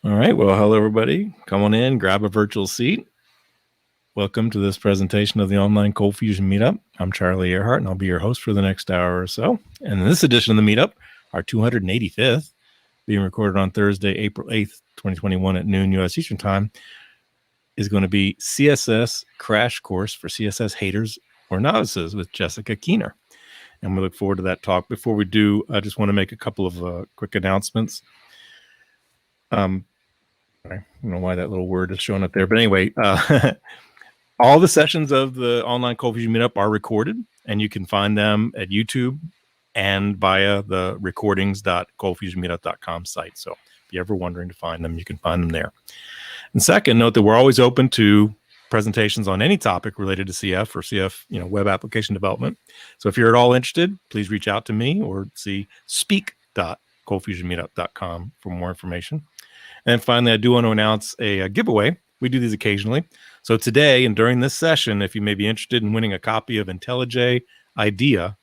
All right, well, hello everybody. Come on in, grab a virtual seat. Welcome to this presentation of the online ColdFusion Meetup. I'm Charlie Earhart, and I'll be your host for the next hour or so. And in this edition of the Meetup, our 285th, being recorded on Thursday, April 8th, 2021 at noon U.S. Eastern Time, is going to be CSS Crash Course for CSS Haters or Novices with Jessica Keener. And we look forward to that talk. Before we do, I just want to make a couple of quick announcements. I don't know why that little word is showing up there, but anyway, all the sessions of the online ColdFusion Meetup are recorded, and you can find them at YouTube and via the recordings.coldfusionmeetup.com site. So if you're ever wondering to find them, you can find them there. And second, note that we're always open to presentations on any topic related to CF or CF, web application development. So if you're at all interested, please reach out to me or see speak.coldfusionmeetup.com for more information. And finally, I do want to announce a giveaway. We do these occasionally. So today and during this session, if you may be interested in winning a copy of IntelliJ IDEA,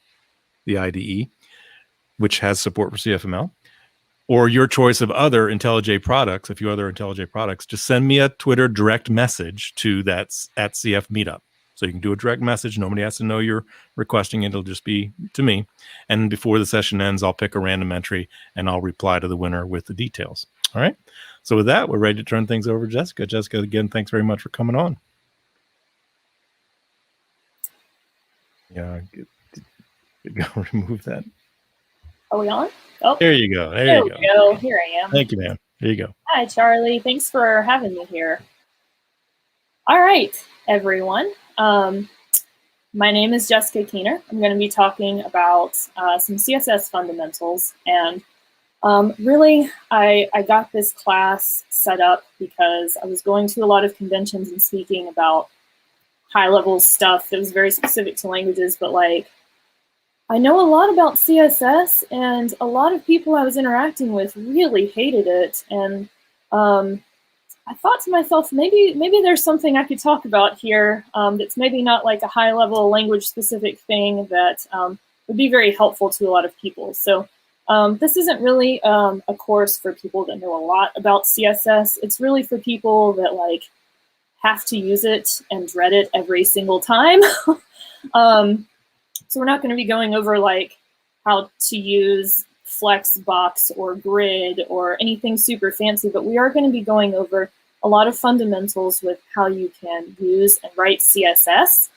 the IDE, which has support for CFML, or your choice of other IntelliJ products, a few other IntelliJ products, just send me a Twitter direct message to that at CF Meetup. So you can do a direct message. Nobody has to know you're requesting it. It'll just be to me. And before the session ends, I'll pick a random entry and I'll reply to the winner with the details. All right. So with that, we're ready to turn things over to Jessica. Jessica, again, thanks very much for coming on. Yeah, go remove that. Are we on? Oh, there you go. There you go. Here I am. Thank you, man. There you go. Hi, Charlie. Thanks for having me here. All right, everyone. My name is Jessica Keener. I'm going to be talking about some CSS fundamentals. And really, I got this class set up because I was going to a lot of conventions and speaking about high-level stuff that was very specific to languages, but I know a lot about CSS, and a lot of people I was interacting with really hated it. And I thought to myself, maybe there's something I could talk about here that's maybe not like a high-level language-specific thing that would be very helpful to a lot of people. So this isn't really a course for people that know a lot about CSS. It's really for people that have to use it and dread it every single time. So we're not going to be going over how to use Flexbox or Grid or anything super fancy, but we are going to be going over a lot of fundamentals with how you can use and write CSS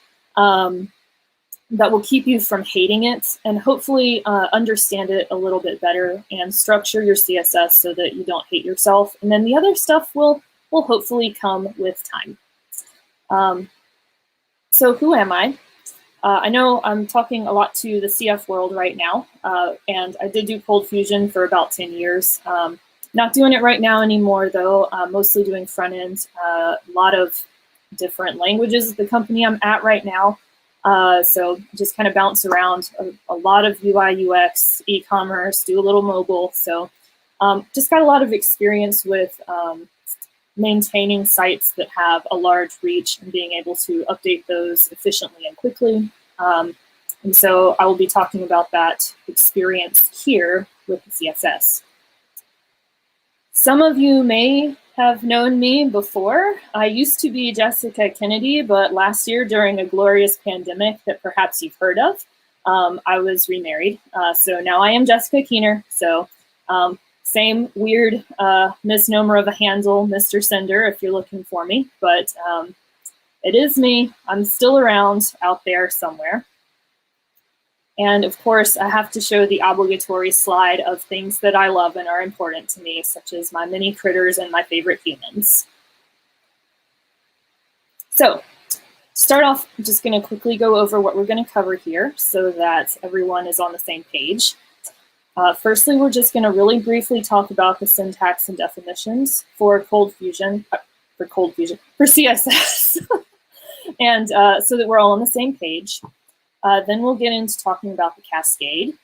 that will keep you from hating it and hopefully understand it a little bit better and structure your CSS so that you don't hate yourself. And then the other stuff will hopefully come with time. So who am I? I know I'm talking a lot to the CF world right now, and I did do ColdFusion for about 10 years. Not doing it right now anymore, though. Mostly doing front end, a lot of different languages at the company I'm at right now. So just kind of bounce around a lot of UI, UX, e-commerce, do a little mobile. So just got a lot of experience with maintaining sites that have a large reach and being able to update those efficiently and quickly. And so I will be talking about that experience here with the CSS. Some of you may have known me before. I used to be Jessica Kennedy, but last year during a glorious pandemic that perhaps you've heard of, I was remarried. So now I am Jessica Keener. So same weird misnomer of a handle, Mr. Sender, if you're looking for me, but it is me. I'm still around out there somewhere. And of course, I have to show the obligatory slide of things that I love and are important to me, such as my mini critters and my favorite humans. So start off, I'm just going to quickly go over what we're going to cover here so that everyone is on the same page. Firstly, we're just going to really briefly talk about the syntax and definitions for ColdFusion, for CSS, and so that we're all on the same page. Then we'll get into talking about the cascade.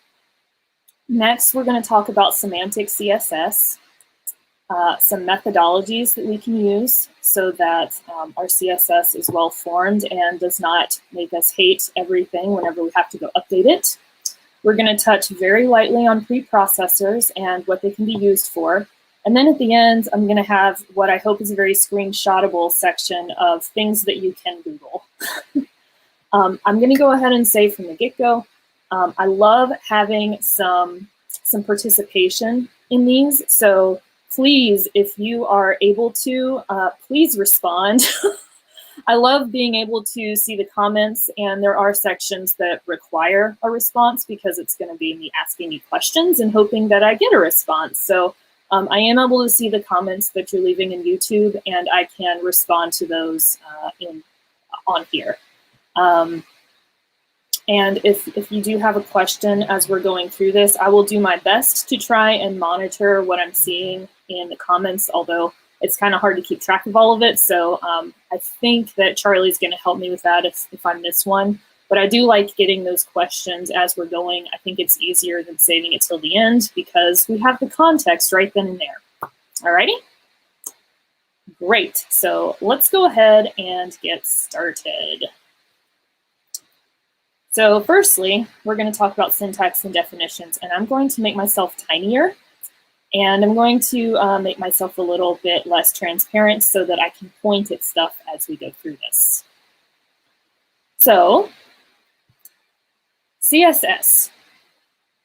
Next, we're going to talk about semantic CSS, some methodologies that we can use so that our CSS is well formed and does not make us hate everything whenever we have to go update it. We're going to touch very lightly on preprocessors and what they can be used for. And then at the end, I'm going to have what I hope is a very screenshotable section of things that you can Google. I'm going to go ahead and say from the get-go, I love having some participation in these. So please, if you are able to, please respond. I love being able to see the comments, and there are sections that require a response because it's going to be me asking you questions and hoping that I get a response. So I am able to see the comments that you're leaving in YouTube, and I can respond to those on here. And if you do have a question as we're going through this, I will do my best to try and monitor what I'm seeing in the comments, although it's kind of hard to keep track of all of it. So I think that Charlie's going to help me with that if I miss one. But I do like getting those questions as we're going. I think it's easier than saving it till the end because we have the context right then and there. Alrighty? Great. So let's go ahead and get started. So firstly, we're going to talk about syntax and definitions, and I'm going to make myself tinier, and I'm going to make myself a little bit less transparent so that I can point at stuff as we go through this. So, CSS,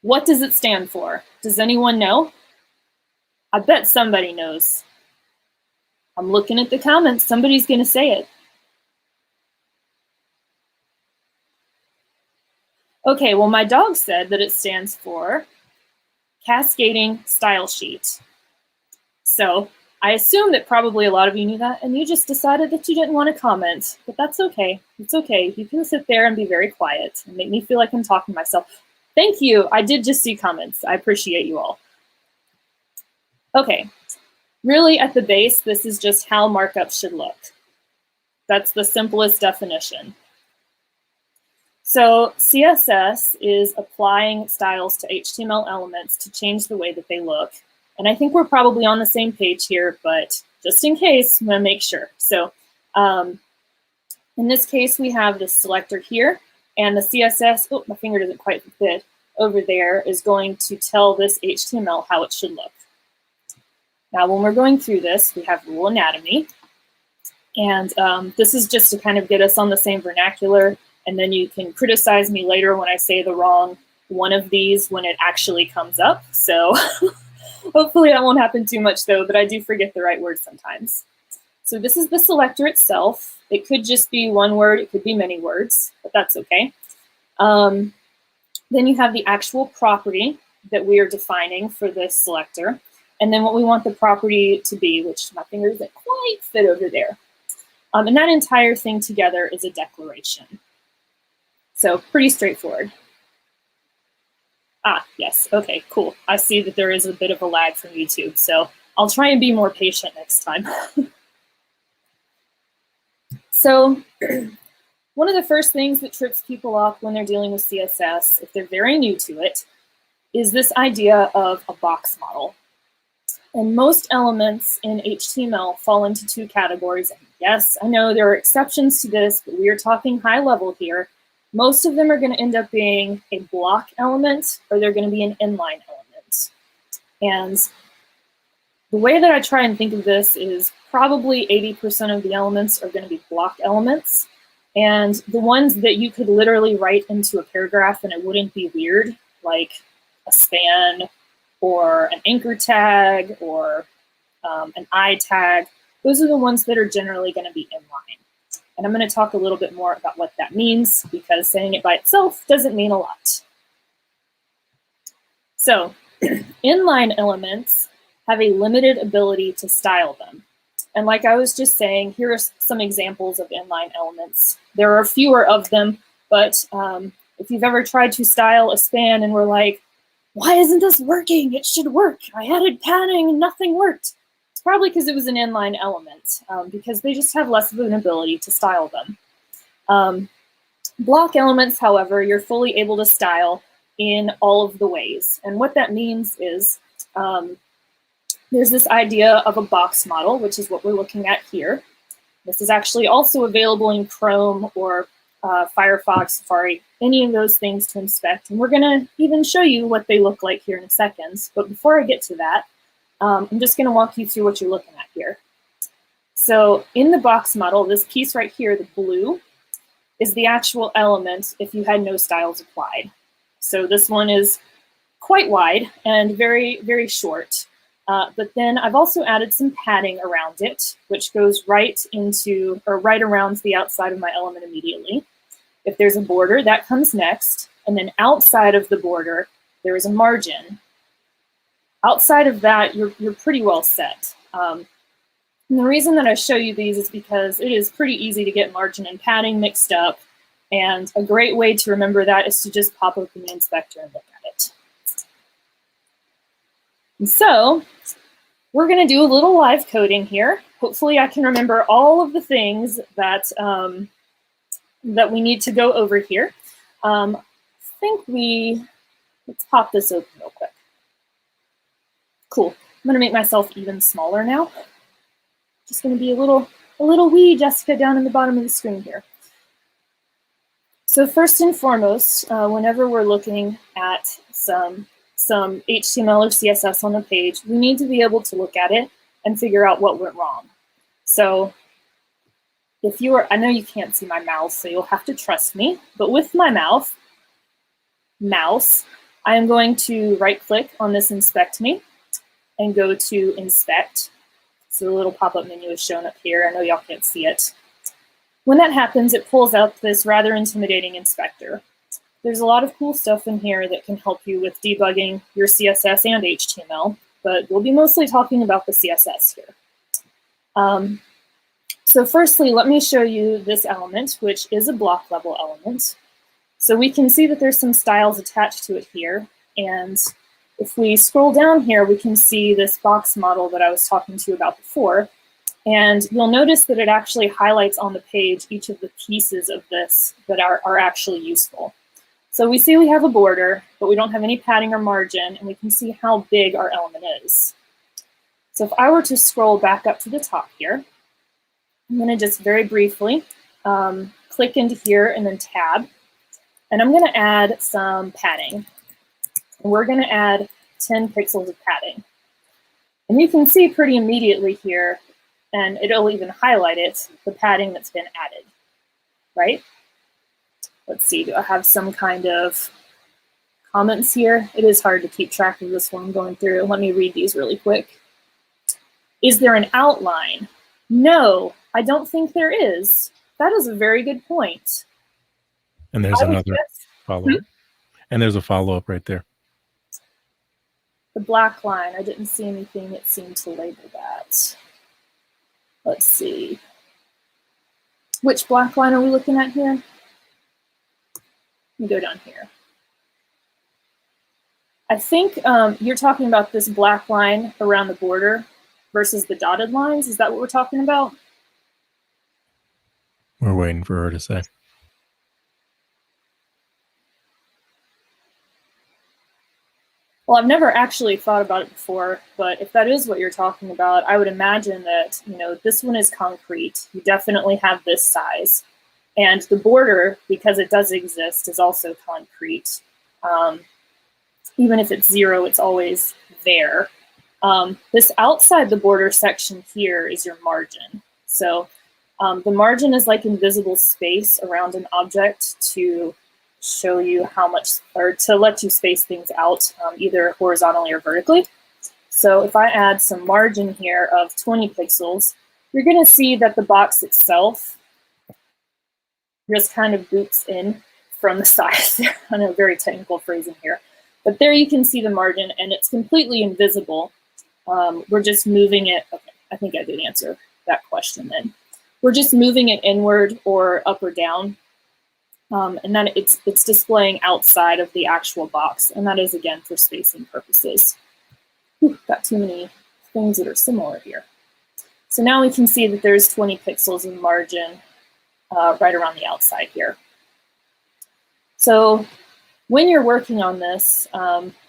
what does it stand for? Does anyone know? I bet somebody knows. I'm looking at the comments. Somebody's going to say it. Okay, well, my dog said that it stands for Cascading Style Sheet. So I assume that probably a lot of you knew that, and you just decided that you didn't want to comment, but that's okay. It's okay. You can sit there and be very quiet and make me feel like I'm talking to myself. Thank you. I did just see comments. I appreciate you all. Okay, really at the base, this is just how markup should look. That's the simplest definition. So CSS is applying styles to HTML elements to change the way that they look. And I think we're probably on the same page here, but just in case, I'm going to make sure. So in this case, we have the selector here, and the CSS, oh, my finger doesn't quite fit, over there is going to tell this HTML how it should look. Now, when we're going through this, we have rule anatomy. And this is just to kind of get us on the same vernacular. And then you can criticize me later when I say the wrong one of these when it actually comes up. So hopefully that won't happen too much though, but I do forget the right word sometimes. So this is the selector itself. It could just be one word, it could be many words, but that's okay. Then you have the actual property that we are defining for this selector. And then what we want the property to be, which my finger doesn't quite fit over there. And that entire thing together is a declaration. So pretty straightforward. Ah, yes, okay, cool. I see that there is a bit of a lag from YouTube, so I'll try and be more patient next time. So one of the first things that trips people off when they're dealing with CSS, if they're very new to it, is this idea of a box model. And most elements in HTML fall into two categories. And yes, I know there are exceptions to this, but we are talking high level here. Most of them are going to end up being a block element, or they're going to be an inline element. And the way that I try and think of this is probably 80% of the elements are going to be block elements. And the ones that you could literally write into a paragraph and it wouldn't be weird, like a span or an anchor tag or an I tag, those are the ones that are generally going to be inline. And I'm going to talk a little bit more about what that means because saying it by itself doesn't mean a lot. So inline elements have a limited ability to style them. And like I was just saying, here are some examples of inline elements. There are fewer of them, but if you've ever tried to style a span and were like, why isn't this working? It should work. I added padding and nothing worked. It's probably because it was an inline element, because they just have less of an ability to style them. Block elements, however, you're fully able to style in all of the ways. And what that means is there's this idea of a box model, which is what we're looking at here. This is actually also available in Chrome or Firefox, Safari, any of those things to inspect. And we're going to even show you what they look like here in a second. But before I get to that, I'm just going to walk you through what you're looking at here. So in the box model, this piece right here, the blue, is the actual element if you had no styles applied. So this one is quite wide and very, very short. But then I've also added some padding around it, which goes right into, or right around the outside of my element immediately. If there's a border, that comes next. And then outside of the border, there is a margin. Outside of that, you're pretty well set. And the reason that I show you these is because it is pretty easy to get margin and padding mixed up. And a great way to remember that is to just pop open the inspector and look at it. And so we're going to do a little live coding here. Hopefully I can remember all of the things that, that we need to go over here. I think let's pop this open real quick. Cool. I'm going to make myself even smaller now. Just going to be a little wee Jessica down in the bottom of the screen here. So first and foremost, whenever we're looking at some HTML or CSS on a page, we need to be able to look at it and figure out what went wrong. So if you are, I know you can't see my mouse, so you'll have to trust me, but with my mouse, I am going to right-click on this Inspect Me and go to Inspect. So the little pop-up menu is shown up here. I know y'all can't see it. When that happens, it pulls out this rather intimidating inspector. There's a lot of cool stuff in here that can help you with debugging your CSS and HTML, but we'll be mostly talking about the CSS here. So firstly, let me show you this element, which is a block level element. So we can see that there's some styles attached to it here. And if we scroll down here, we can see this box model that I was talking to you about before. And you'll notice that it actually highlights on the page each of the pieces of this that are actually useful. So we see we have a border, but we don't have any padding or margin, and we can see how big our element is. So if I were to scroll back up to the top here, I'm going to just very briefly click into here and then tab. And I'm going to add some padding. And we're going to add 10 pixels of padding. And you can see pretty immediately here, and it'll even highlight it, the padding that's been added, right? Let's see, do I have some kind of comments here? It is hard to keep track of this one I'm going through. Let me read these really quick. Is there an outline? No, I don't think there is. That is a very good point. And there's another follow-up. And there's a follow-up right there. The black line, I didn't see anything that seemed to label that. Let's see. Which black line are we looking at here? Let me go down here. I think you're talking about this black line around the border versus the dotted lines. Is that what we're talking about? We're waiting for her to say. Well, I've never actually thought about it before, but if that is what you're talking about, I would imagine that, you know, this one is concrete. You definitely have this size. And the border, because it does exist, is also concrete. Even if it's 0, it's always there. This outside the border section here is your margin. So the margin is like invisible space around an object to show you how much, or to let you space things out either horizontally or vertically. So if I add some margin here of 20 pixels, you're going to see that the box itself just kind of boots in from the side. I know, very technical phrasing here. But there you can see the margin, and it's completely invisible. We're just moving it. Okay, I think I did answer that question then. We're just moving it inward or up or down. And then it's displaying outside of the actual box. And that is, again, for spacing purposes. Whew, got too many things that are similar here. So now we can see that there's 20 pixels in margin right around the outside here. So when you're working on this,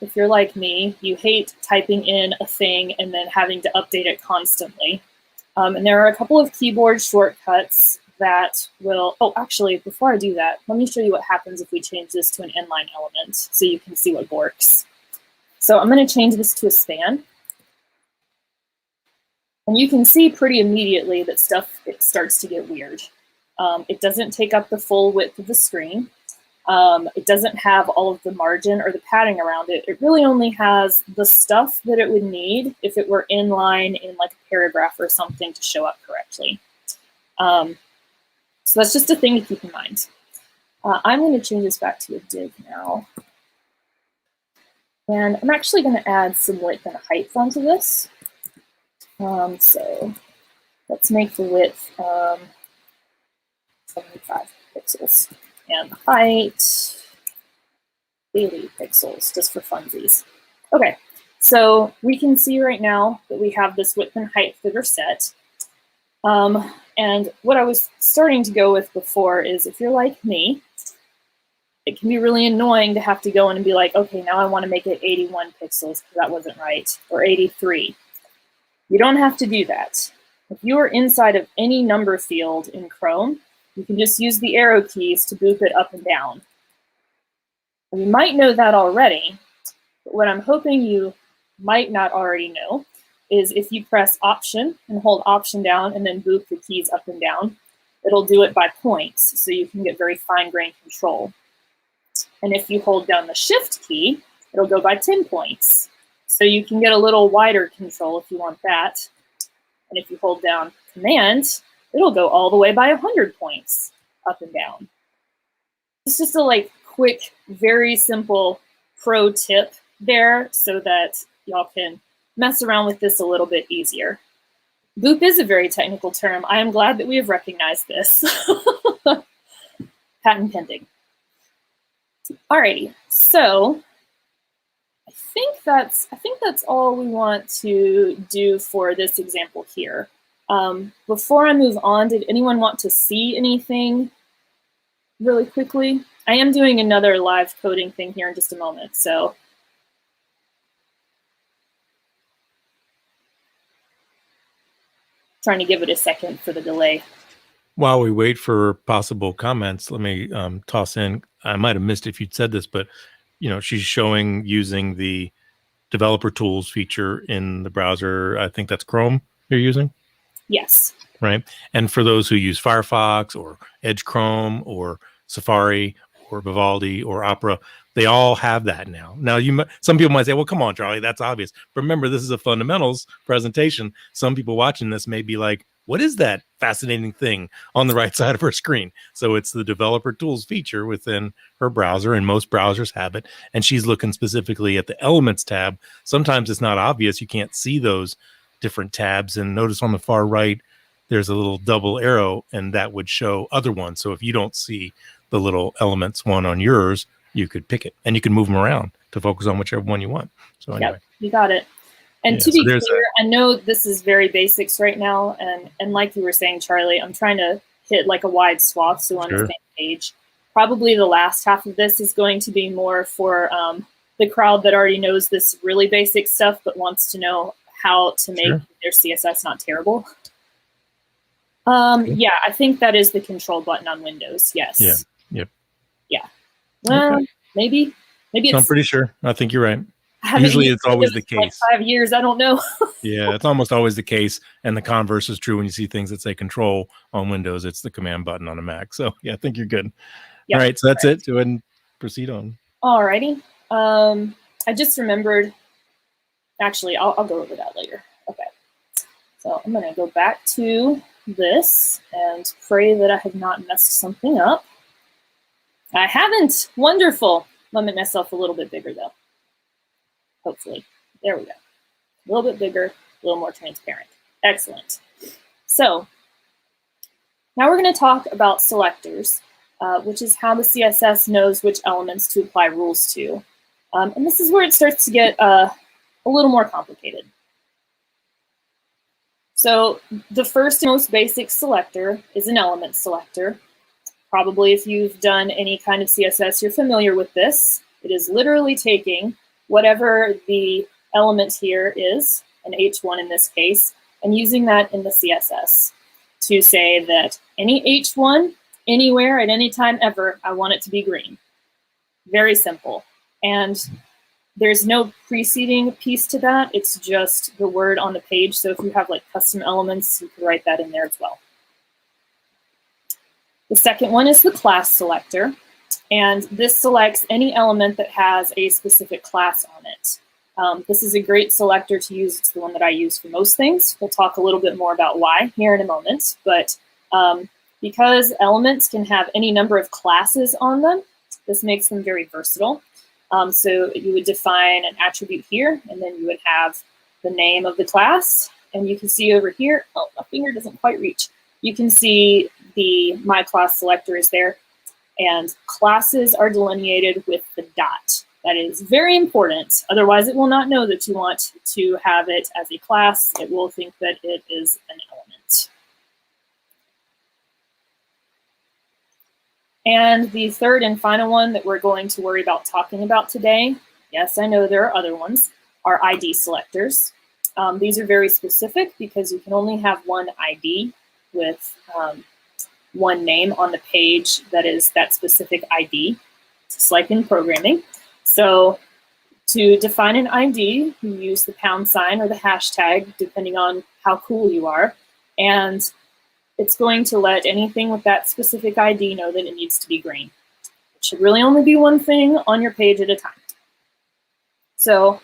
if you're like me, you hate typing in a thing and then having to update it constantly. And there are a couple of keyboard shortcuts that will, oh, actually, before I do that, let me show you what happens if we change this to an inline element so you can see what works. So I'm going to change this to a span. And you can see pretty immediately that it starts to get weird. It doesn't take up the full width of the screen. It doesn't have all of the margin or the padding around it. It really only has the stuff that it would need if it were inline in like a paragraph or something to show up correctly. So that's just a thing to keep in mind. I'm going to change this back to a div now. And I'm actually going to add some width and height onto this. So let's make the width 75 pixels and the height 80 pixels, just for funsies. Okay, so we can see right now that we have this width and height that are set. And what I was starting to go with before is, if you're like me, it can be really annoying to have to go in and be like, okay, now I want to make it 81 pixels because that wasn't right, or 83. You don't have to do that. If you are inside of any number field in Chrome, you can just use the arrow keys to boop it up and down. And you might know that already, but what I'm hoping you might not already know is if you press Option and hold Option down and then boop the keys up and down, it'll do it by points, so you can get very fine-grained control. And if you hold down the Shift key, it'll go by 10 points. So you can get a little wider control if you want that. And if you hold down Command, it'll go all the way by 100 points up and down. It's just a quick, very simple pro tip there so that y'all can mess around with this a little bit easier. Boop is a very technical term. I am glad that we have recognized this. Patent pending. Alrighty, so I think that's all we want to do for this example here. Before I move on, did anyone want to see anything really quickly? I am doing another live coding thing here in just a moment, so. Trying to give it a second for the delay. While we wait for possible comments, let me toss in, I might have missed if you'd said this, but she's showing using the developer tools feature in the browser. I think that's Chrome you're using? Yes. Right. And for those who use Firefox or Edge Chrome or Safari or Vivaldi or Opera, they all have that now. Now, some people might say, well, come on, Charlie, that's obvious. But remember, this is a fundamentals presentation. Some people watching this may be like, what is that fascinating thing on the right side of her screen? So it's the developer tools feature within her browser, and most browsers have it. And she's looking specifically at the elements tab. Sometimes it's not obvious. You can't see those different tabs. And notice on the far right, there's a little double arrow, and that would show other ones. So if you don't see the little elements one on yours, you could pick it, and you can move them around to focus on whichever one you want. So anyway. Yep, you got it. And to be clear, I know this is very basics right now, and like you were saying, Charlie, I'm trying to hit a wide swath so we're on the same page. Probably the last half of this is going to be more for the crowd that already knows this really basic stuff but wants to know how to make their CSS not terrible. Yeah, I think that is the control button on Windows. Yes. Yeah. Yep. Yeah. Well, maybe it's. I'm pretty sure. I think you're right. Usually it's always the case. 5 years, I don't know. Yeah, it's almost always the case. And the converse is true when you see things that say control on Windows. It's the command button on a Mac. So yeah, I think you're good. Yep. All right, so that's it. Go ahead and proceed on. All righty. I just remembered. Actually, I'll go over that later. Okay. So I'm going to go back to this and pray that I have not messed something up. I haven't. Wonderful. Let me make myself a little bit bigger, though. Hopefully. There we go. A little bit bigger, a little more transparent. Excellent. So now we're going to talk about selectors, which is how the CSS knows which elements to apply rules to. And this is where it starts to get a little more complicated. So the first and most basic selector is an element selector. Probably if you've done any kind of CSS, you're familiar with this. It is literally taking whatever the element here is, an H1 in this case, and using that in the CSS to say that any H1, anywhere, at any time ever, I want it to be green. Very simple. And There's no preceding piece to that. It's just the word on the page. So if you have like custom elements, you can write that in there as well. The second one is the class selector. And this selects any element that has a specific class on it. This is a great selector to use. It's the one that I use for most things. We'll talk a little bit more about why here in a moment. But because elements can have any number of classes on them, this makes them very versatile. So you would define an attribute here, and then you would have the name of the class. And you can see over here, oh, my finger doesn't quite reach. You can see the my class selector is there. And classes are delineated with the dot. That is very important. Otherwise, it will not know that you want to have it as a class. It will think that it is an element. And the third and final one that we're going to worry about talking about today, yes, I know there are other ones, are ID selectors. These are very specific because you can only have one ID with one name on the page that is that specific ID, just like in programming. So to define an ID, you use the # or the hashtag, depending on how cool you are. And it's going to let anything with that specific ID know that it needs to be green. It should really only be one thing on your page at a time. So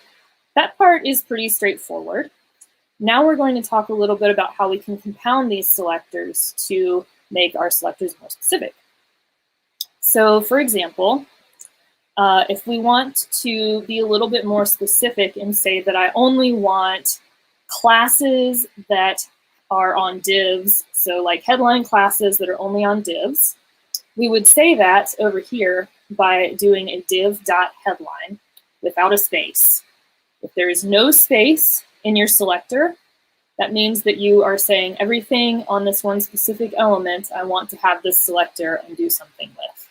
that part is pretty straightforward. Now we're going to talk a little bit about how we can compound these selectors to make our selectors more specific. So for example, if we want to be a little bit more specific and say that I only want classes that are on divs, so like headline classes that are only on divs, we would say that over here by doing a div.headline without a space. If there is no space in your selector, that means that you are saying everything on this one specific element I want to have this selector and do something with.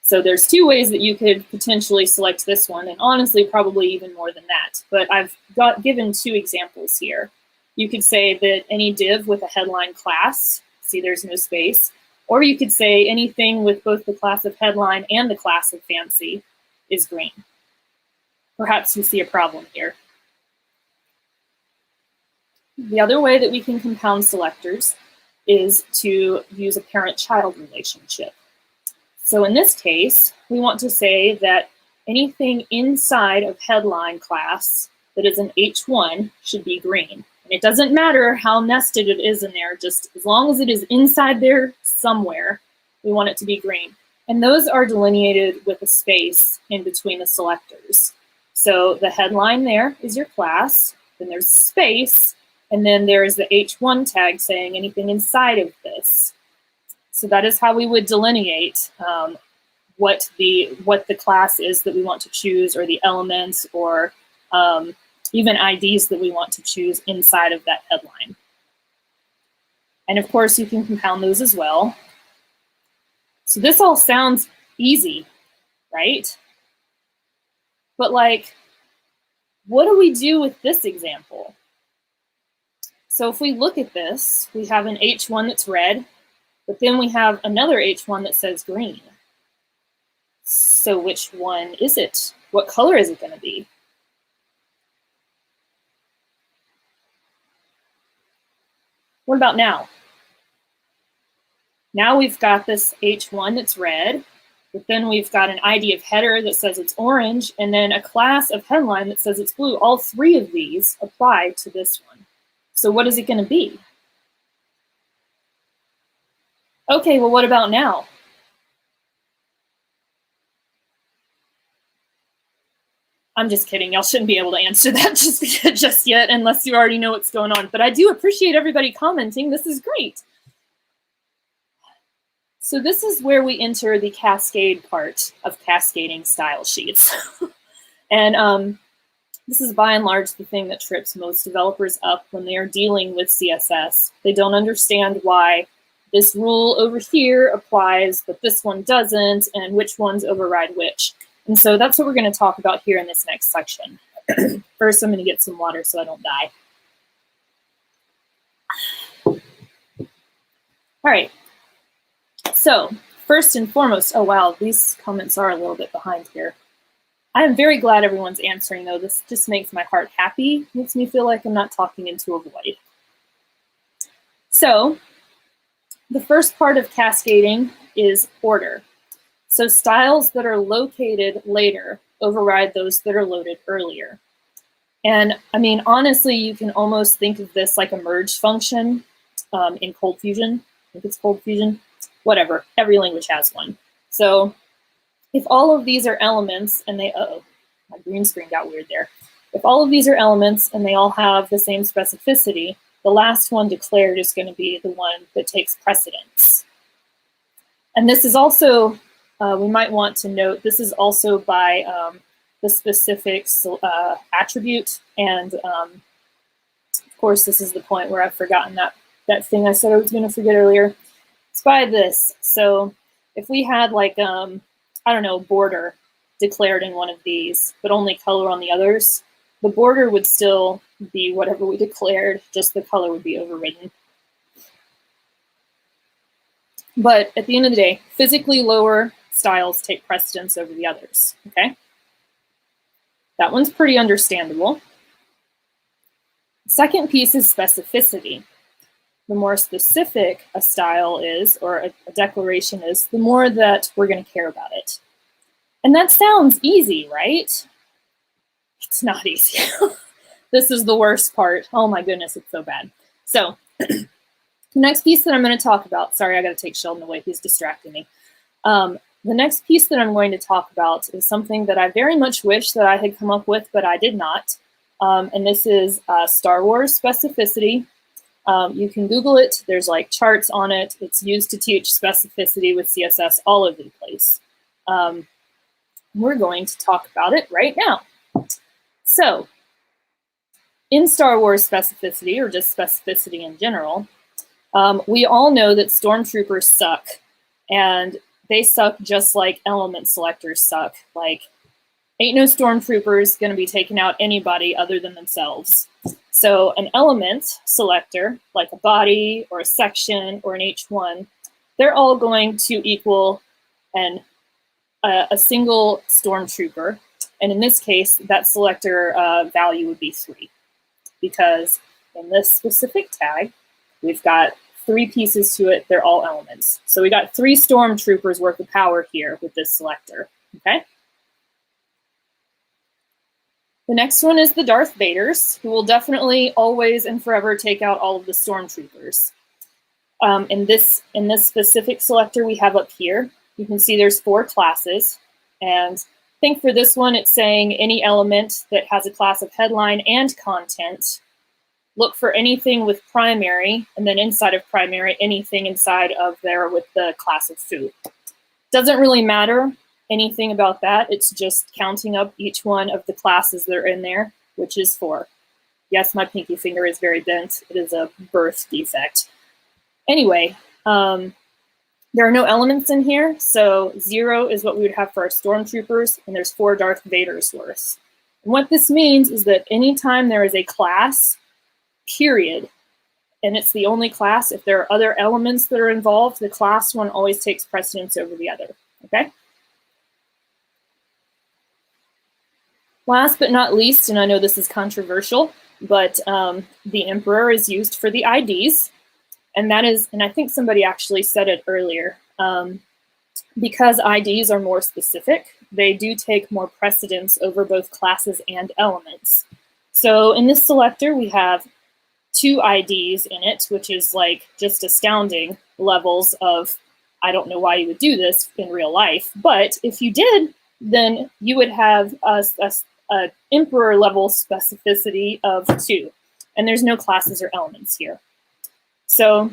So there's two ways that you could potentially select this one, and honestly probably even more than that. But I've given two examples here. You could say that any div with a headline class, see there's no space, or you could say anything with both the class of headline and the class of fancy is green. Perhaps you see a problem here. The other way that we can compound selectors is to use a parent-child relationship. So in this case, we want to say that anything inside of headline class that is an H1 should be green. And it doesn't matter how nested it is in there, just as long as it is inside there somewhere, we want it to be green. And those are delineated with a space in between the selectors. So the headline there is your class, then there's space, and then there is the H1 tag saying anything inside of this. So that is how we would delineate what the class is that we want to choose, or the elements, or even IDs that we want to choose inside of that headline. And of course, you can compound those as well. So this all sounds easy, right? But like, what do we do with this example? So if we look at this, we have an H1 that's red, but then we have another H1 that says green. So which one is it? What color is it going to be? What about now? Now we've got this H1 that's red, but then we've got an ID of header that says it's orange, and then a class of headline that says it's blue. All three of these apply to this one. So what is it going to be? Okay, well, what about now? I'm just kidding. Y'all shouldn't be able to answer that just yet unless you already know what's going on. But I do appreciate everybody commenting. This is great. So this is where we enter the cascade part of cascading style sheets. And this is by and large the thing that trips most developers up when they are dealing with CSS. They don't understand why this rule over here applies, but this one doesn't, and which ones override which. And so that's what we're going to talk about here in this next section. First, I'm going to get some water so I don't die. All right. So first and foremost, oh wow, these comments are a little bit behind here. I'm very glad everyone's answering, though. This just makes my heart happy, makes me feel like I'm not talking into a void. So the first part of cascading is order. So styles that are located later override those that are loaded earlier. And I mean, honestly, you can almost think of this like a merge function in ColdFusion. I think it's ColdFusion, whatever, every language has one. So if all of these are elements and they, uh-oh, my green screen got weird there. If all of these are elements and they all have the same specificity, the last one declared is going to be the one that takes precedence. And this is also, we might want to note, this is also by the specific attribute. And of course, this is the point where I've forgotten that thing I said I was going to forget earlier. It's by this. So if we had like, I don't know, border declared in one of these, but only color on the others, the border would still be whatever we declared, just the color would be overridden. But at the end of the day, physically lower styles take precedence over the others, okay? That one's pretty understandable. Second piece is specificity. The more specific a style is, or a declaration is, the more that we're going to care about it. And that sounds easy, right? It's not easy. This is the worst part. Oh my goodness, it's so bad. So the next piece that I'm going to talk about, sorry, I got to take Sheldon away. He's distracting me. The next piece that I'm going to talk about is something that I very much wish that I had come up with, but I did not. And this is Star Wars specificity. You can Google it. There's like charts on it. It's used to teach specificity with CSS all over the place. We're going to talk about it right now. So in Star Wars specificity, or just specificity in general, we all know that stormtroopers suck. And they suck just like element selectors suck. Like, ain't no stormtroopers going to be taking out anybody other than themselves. So an element selector, like a body or a section or an H1, they're all going to equal a single stormtrooper. And in this case, that selector value would be 3. Because in this specific tag, we've got 3 pieces to it. They're all elements. So we got 3 stormtroopers worth of power here with this selector, okay? The next one is the Darth Vaders, who will definitely always and forever take out all of the stormtroopers. In this specific selector we have up here, you can see there's 4 classes. And I think for this one, it's saying any element that has a class of headline and content. Look for anything with primary, and then inside of primary, anything inside of there with the class of foo. Doesn't really matter anything about that. It's just counting up each one of the classes that are in there, which is 4. Yes, my pinky finger is very bent. It is a birth defect. Anyway, there are no elements in here, so 0 is what we would have for our stormtroopers, and there's 4 Darth Vaders worth. And what this means is that anytime there is a class, period, and it's the only class, if there are other elements that are involved, the class one always takes precedence over the other, okay? Last but not least, and I know this is controversial, but the emperor is used for the IDs. And that is, and I think somebody actually said it earlier, because IDs are more specific, they do take more precedence over both classes and elements. So in this selector, we have 2 IDs in it, which is like just astounding levels of, I don't know why you would do this in real life, but if you did, then you would have a emperor level specificity of 2, and there's no classes or elements here. So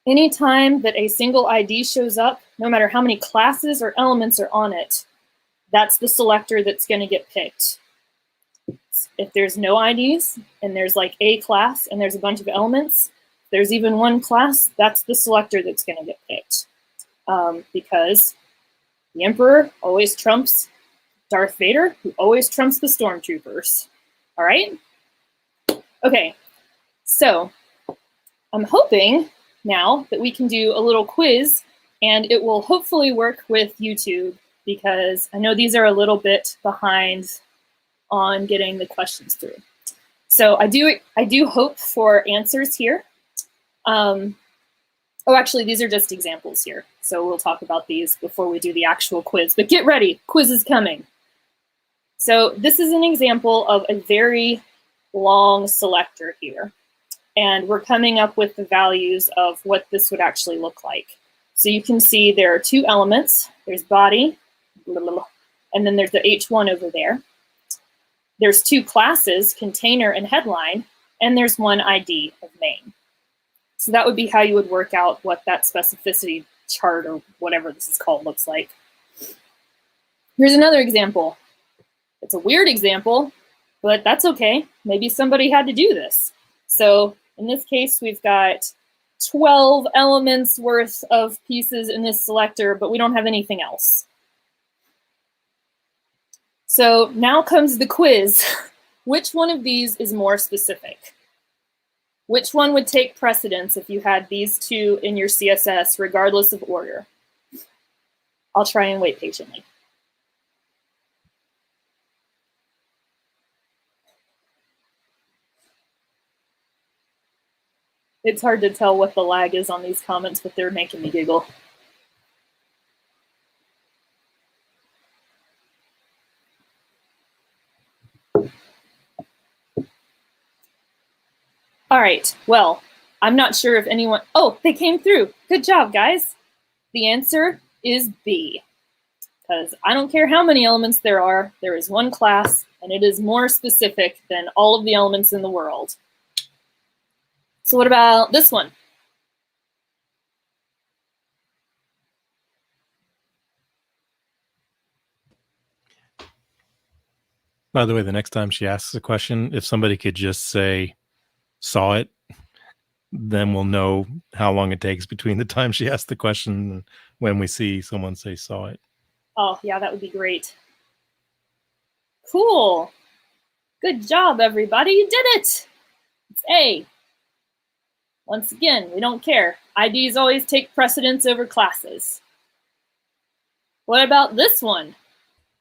anytime that a single ID shows up, no matter how many classes or elements are on it, that's the selector that's going to get picked. If there's no IDs and there's like a class and there's a bunch of elements, there's even one class, that's the selector that's going to get picked. Because the Emperor always trumps Darth Vader, who always trumps the Stormtroopers. All right? Okay, so I'm hoping now that we can do a little quiz, and it will hopefully work with YouTube, because I know these are a little bit behind on getting the questions through. So I do hope for answers here. Oh, actually, these are just examples here. So we'll talk about these before we do the actual quiz. But get ready, quiz is coming. So this is an example of a very long selector here. And we're coming up with the values of what this would actually look like. So you can see there are two elements. There's body, blah, blah, blah, and then there's the H1 over there. There's two classes, container and headline, and there's one ID of main. So that would be how you would work out what that specificity chart or whatever this is called looks like. Here's another example. It's a weird example, but that's okay. Maybe somebody had to do this. So in this case, we've got 12 elements worth of pieces in this selector, but we don't have anything else. So now comes the quiz. Which one of these is more specific? Which one would take precedence if you had these two in your CSS, regardless of order? I'll try and wait patiently. It's hard to tell what the lag is on these comments, but they're making me giggle. All right, well, I'm not sure if anyone, oh, they came through. Good job, guys. The answer is B, because I don't care how many elements there is one class, and it is more specific than all of the elements in the world. So what about this one? By the way, the next time she asks a question, if somebody could just say, saw it, then we'll know how long it takes between the time she asks the question and when we see someone say, saw it. Oh, yeah, that would be great. Cool. Good job, everybody. You did it. It's A. Once again, we don't care. IDs always take precedence over classes. What about this one?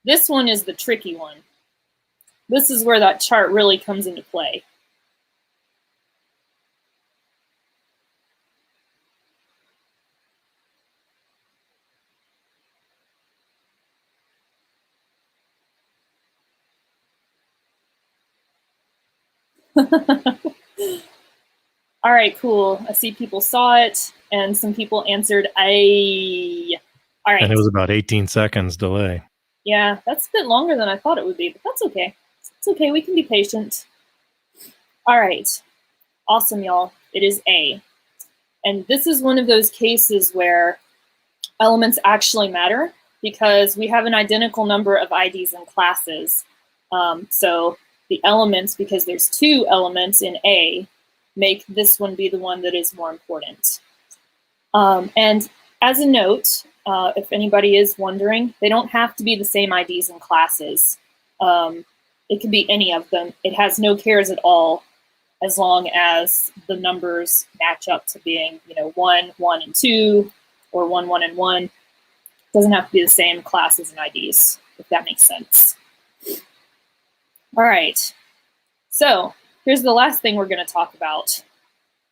This one is the tricky one. This is where that chart really comes into play. All right, cool. I see people saw it, and some people answered A. All right. And it was about 18 seconds delay. Yeah, that's a bit longer than I thought it would be, but that's okay. It's okay, we can be patient. All right, awesome, y'all. It is A. And this is one of those cases where elements actually matter because we have an identical number of IDs and classes. So the elements, because there's two elements in A, make this one be the one that is more important. And as a note, if anybody is wondering, they don't have to be the same IDs and classes. It could be any of them. It has no cares at all as long as the numbers match up to being, 1, 1, and 2, or 1, 1, and 1. It doesn't have to be the same classes and IDs, if that makes sense. All right, so here's the last thing we're going to talk about.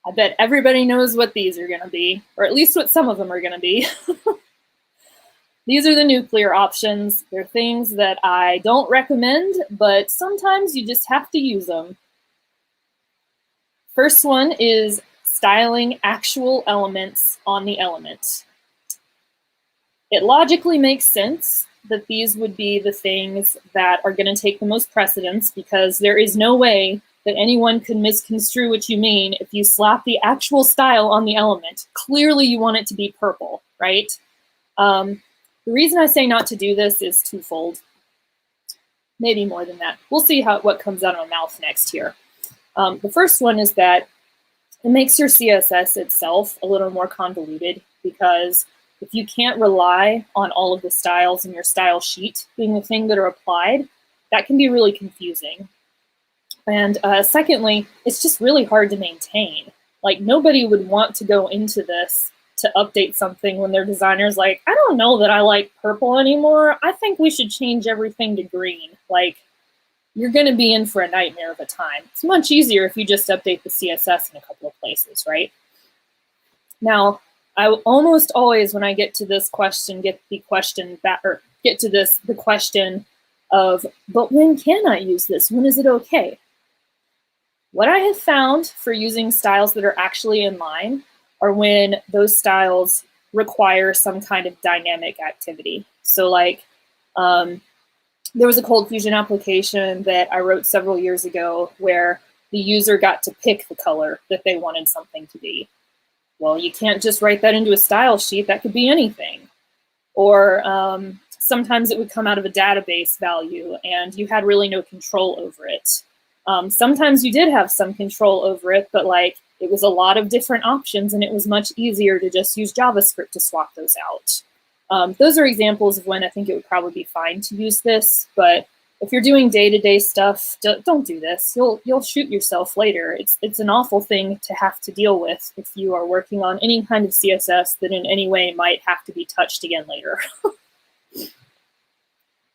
I bet everybody knows what these are going to be, or at least what some of them are going to be. These are the nuclear options. They're things that I don't recommend, but sometimes you just have to use them. First one is styling actual elements on the element. It logically makes sense that these would be the things that are going to take the most precedence because there is no way that anyone could misconstrue what you mean if you slap the actual style on the element. Clearly you want it to be purple, right? The reason I say not to do this is twofold. Maybe more than that. We'll see what comes out of my mouth next here. The first one is that it makes your CSS itself a little more convoluted because if you can't rely on all of the styles in your style sheet being the thing that are applied, that can be really confusing. And secondly, it's just really hard to maintain. Like nobody would want to go into this to update something when their designer's like, I don't know that I like purple anymore. I think we should change everything to green. Like, you're going to be in for a nightmare of a time. It's much easier if you just update the CSS in a couple of places, right? Now, I almost always, when I get to this question, get the question of, but when can I use this? When is it okay? What I have found for using styles that are actually in line are when those styles require some kind of dynamic activity. So like, there was a ColdFusion application that I wrote several years ago where the user got to pick the color that they wanted something to be. Well, you can't just write that into a style sheet. That could be anything. Or sometimes it would come out of a database value and you had really no control over it. Sometimes you did have some control over it, but like it was a lot of different options and it was much easier to just use JavaScript to swap those out. Those are examples of when I think it would probably be fine to use this, but if you're doing day-to-day stuff, don't do this. You'll shoot yourself later. It's an awful thing to have to deal with if you are working on any kind of CSS that in any way might have to be touched again later.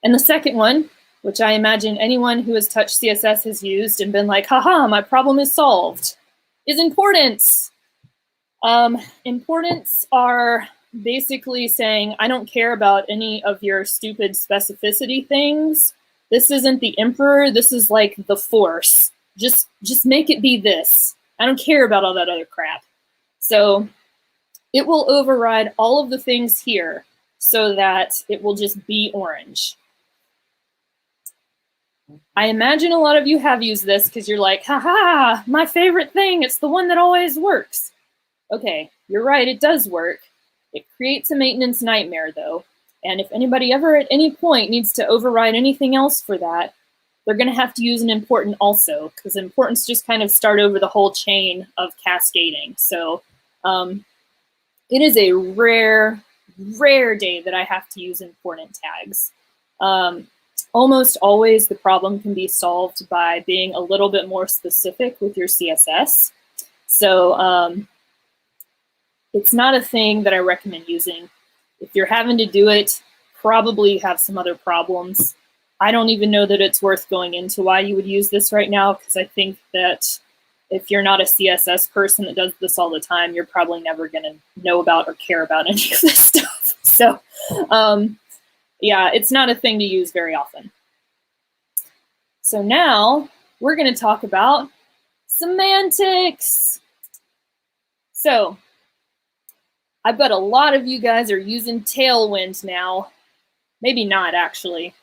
And the second one, which I imagine anyone who has touched CSS has used and been like, haha, my problem is solved, is importance. Importance are basically saying, I don't care about any of your stupid specificity things. This isn't the emperor, this is like the force. Just make it be this. I don't care about all that other crap. So it will override all of the things here so that it will just be orange. I imagine a lot of you have used this because you're like, haha, my favorite thing, it's the one that always works. Okay, you're right, it does work. It creates a maintenance nightmare though. And if anybody ever at any point needs to override anything else for that, they're going to have to use an important also, because importance just kind of start over the whole chain of cascading. So it is a rare day that I have to use important tags. Almost always the problem can be solved by being a little bit more specific with your CSS. So it's not a thing that I recommend using. If you're having to do it, probably have some other problems. I don't even know that it's worth going into why you would use this right now, because I think that if you're not a CSS person that does this all the time, you're probably never going to know about or care about any of this stuff. So yeah, it's not a thing to use very often. So now we're going to talk about semantics. So I bet a lot of you guys are using Tailwind now. Maybe not, actually.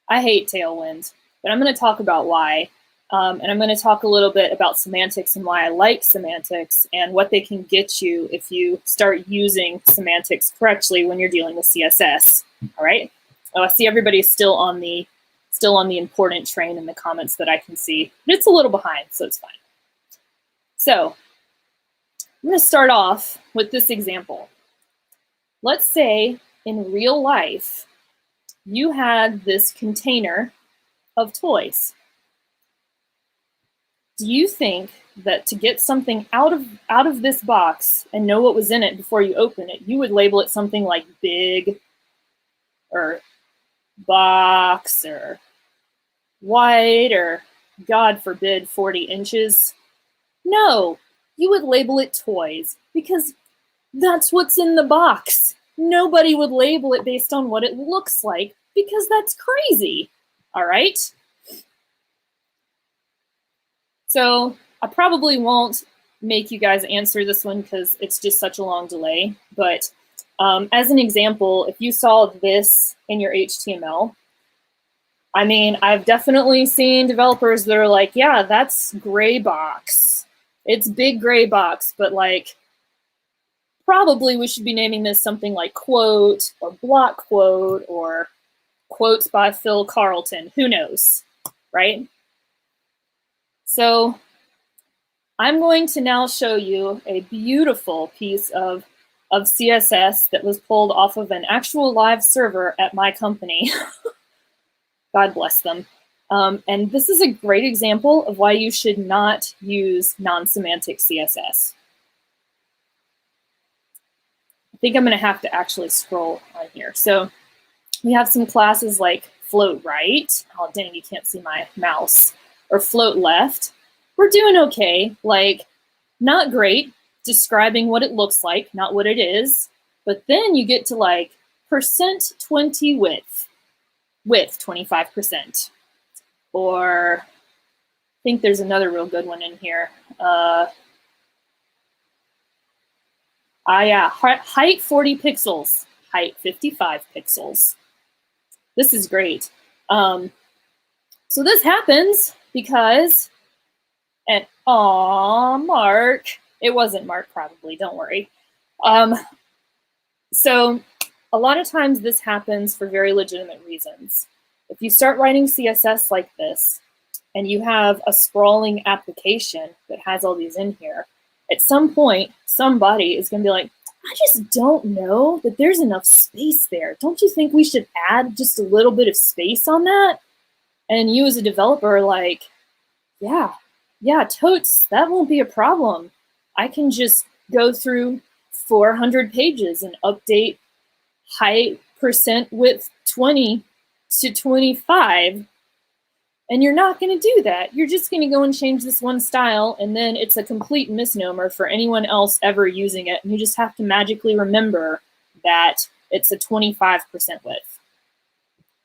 I hate Tailwind, but I'm going to talk about why. And I'm going to talk a little bit about semantics and why I like semantics and what they can get you if you start using semantics correctly when you're dealing with CSS. All right? Oh, I see everybody's still on the important train in the comments that I can see. But it's a little behind, so it's fine. So I'm going to start off with this example. Let's say in real life, you had this container of toys. Do you think that to get something out of this box and know what was in it before you open it, you would label it something like big or box or white or, God forbid, 40 inches? No. You would label it toys because that's what's in the box. Nobody would label it based on what it looks like because that's crazy. All right? So I probably won't make you guys answer this one because it's just such a long delay. But as an example, if you saw this in your HTML, I mean, I've definitely seen developers that are like, yeah, that's gray box. It's big gray box, but like, probably we should be naming this something like quote or block quote or quotes by Phil Carlton. Who knows, right? So I'm going to now show you a beautiful piece of CSS that was pulled off of an actual live server at my company. God bless them. And this is a great example of why you should not use non-semantic CSS. think I'm going to have to actually scroll on here. So we have some classes like float right. Oh, dang, you can't see my mouse. Or float left. We're doing okay. Like, not great, describing what it looks like, not what it is. But then you get to like %20 width 25%. Or I think there's another real good one in here. Yeah, height 40 pixels, height 55 pixels. This is great. So this happens because, and Mark, it wasn't Mark probably, don't worry. So a lot of times this happens for very legitimate reasons. If you start writing CSS like this, and you have a sprawling application that has all these in here, at some point, somebody is going to be like, I just don't know that there's enough space there. Don't you think we should add just a little bit of space on that? And you as a developer are like, yeah, totes, that won't be a problem. I can just go through 400 pages and update height %width 20 to 25. And you're not going to do that. You're just going to go and change this one style, and then it's a complete misnomer for anyone else ever using it. And you just have to magically remember that it's a 25% width.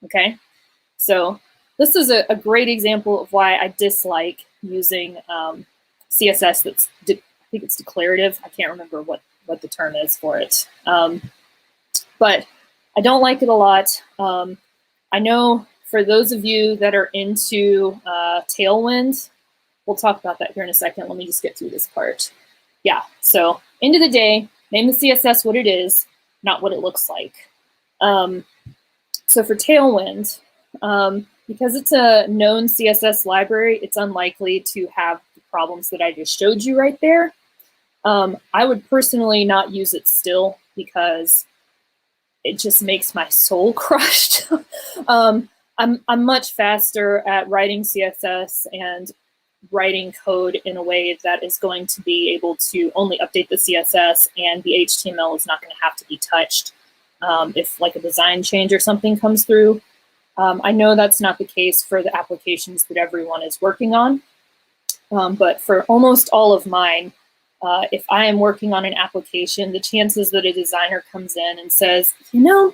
Okay? So this is a great example of why I dislike using CSS that's, I think it's declarative. I can't remember what the term is for it. But I don't like it a lot. I know for those of you that are into tailwind, we'll talk about that here in a second. Let me just get through this part. Yeah, so end of the day, name the CSS what it is, not what it looks like. So for tailwind, because it's a known CSS library, it's unlikely to have the problems that I just showed you right there. I would personally not use it still because it just makes my soul crushed. I'm much faster at writing CSS and writing code in a way that is going to be able to only update the CSS, and the HTML is not going to have to be touched if like a design change or something comes through. I know that's not the case for the applications that everyone is working on, but for almost all of mine, if I am working on an application, the chances that a designer comes in and says, you know,